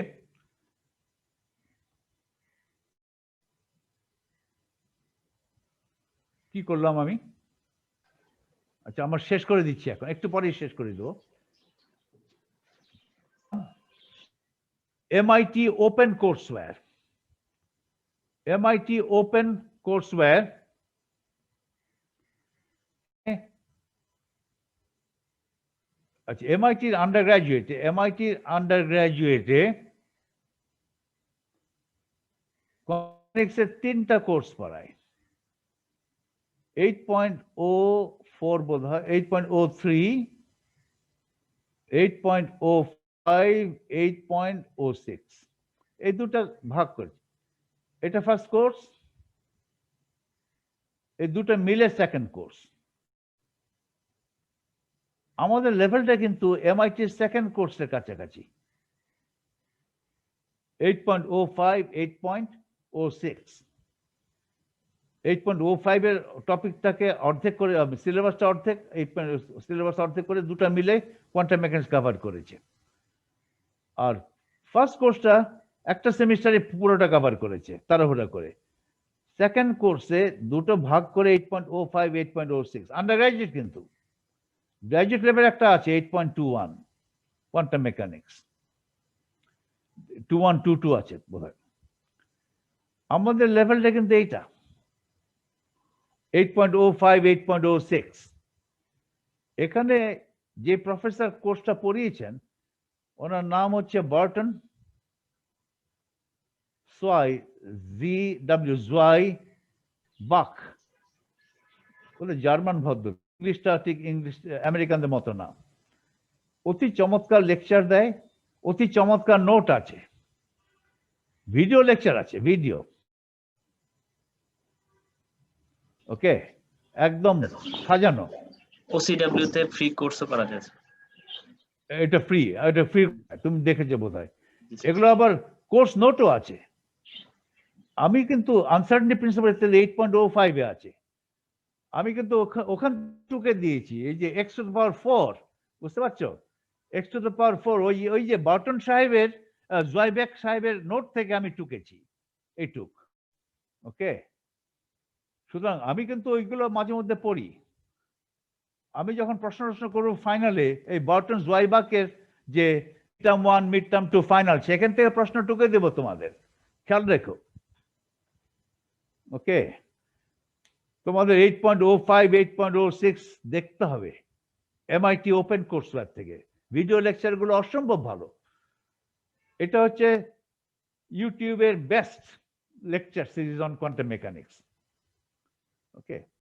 S1: কি করলাম আমি। আচ্ছা আমার শেষ করে দিচ্ছি, এখন একটু পরেই শেষ করে দেবো। MIT ওপেন কোর্সওয়্যার, MIT ওপেন কোর্সওয়্যার আচ্ছা MIT আন্ডারগ্রাজুয়েটে কনিক্সের 3টা কোর্স পড়ায়, 8.04 বোধ হয়, 8.03, 8.05, 8.06, এই দুটা ভাগ করেছে। এটা ফার্স্ট কোর্স, এই দুটো মিলে সেকেন্ড কোর্স। আমাদের লেভেলটা কিন্তু MITর সেকেন্ড কোর্সের কাছাকাছি, 8.05, 8.06। 8.05 এর টপিকটাকে অর্ধেক করে, সিলেবাসটা অর্ধেক, সিলেবাস অর্ধেক করে দুটো মিলে কোয়ান্টাম মেকানিক্স কভার করেছে। আর ফার্স্ট কোর্সটা একটা সেমিস্টারে পুরোটা কভার করেছে তাড়াহুড়া করে। সেকেন্ড কোর্সে দুটো ভাগ করে 8.05, 8.06 আন্ডার গ্রাজুয়েট, কিন্তু গ্রাজুয়েট লেভেল একটা আছে 8.21 কোয়ান্টাম মেকানিক্স, 2122 আছে বোধহয়। আমাদের লেভেলটা কিন্তু এইটা 8.05, 8.06। এখানে যে প্রফেসর কোর্সটা পড়িয়েছেন ওনার নাম হচ্ছে বার্টন জুয়াই বাক, বলে জার্মান ভদ্র, ইংলিশটা ঠিক ইংলিশ আমেরিকানদের মতো না। অতি চমৎকার লেকচার দেয়, অতি চমৎকার নোট আছে, ভিডিও লেকচার আছে, ভিডিও। ওকে, একদম সাজানো।
S2: ওসিডব্লিউ তে ফ্রি কোর্সও করা যায় স্যার।
S1: এটা ফ্রি, তুমি দেখেছো বোধহয়।
S2: জি, স্যার।
S1: এগুলো আবার কোর্স নোটও আছে। আমি কিন্তু আনসার্টেনিটি প্রিন্সিপাল 8.05 এ আছে। আমি কিন্তু ওখান টুকে দিয়েছি, এই যে x টু দ্য পাওয়ার 4, বুঝতে পারছো? x টু দ্য পাওয়ার 4 ওই যে বার্টন সাহেবের, জয়বেক সাহেবের নোট থেকে আমি টুকেছি এইটুক। ওকে, সুতরাং আমি কিন্তু ওইগুলো মাঝে মধ্যে পড়ি। আমি যখন প্রশ্ন করবো ফাইনালে, এই বার্টন জয়বাকের যে টার্ম 1, মিড টার্ম 2, ফাইনাল, সেখান থেকে প্রশ্ন টুকে দেবো তোমাদের, খেয়াল রেখো। ওকে, তোমাদের 8.05, 8.06 দেখতে হবে MIT ওপেন কোর্সওয়্যার থেকে। ভিডিও লেকচারগুলো অসম্ভব ভালো। এটা হচ্ছে ইউটিউবের best lecture series on quantum mechanics. Okay.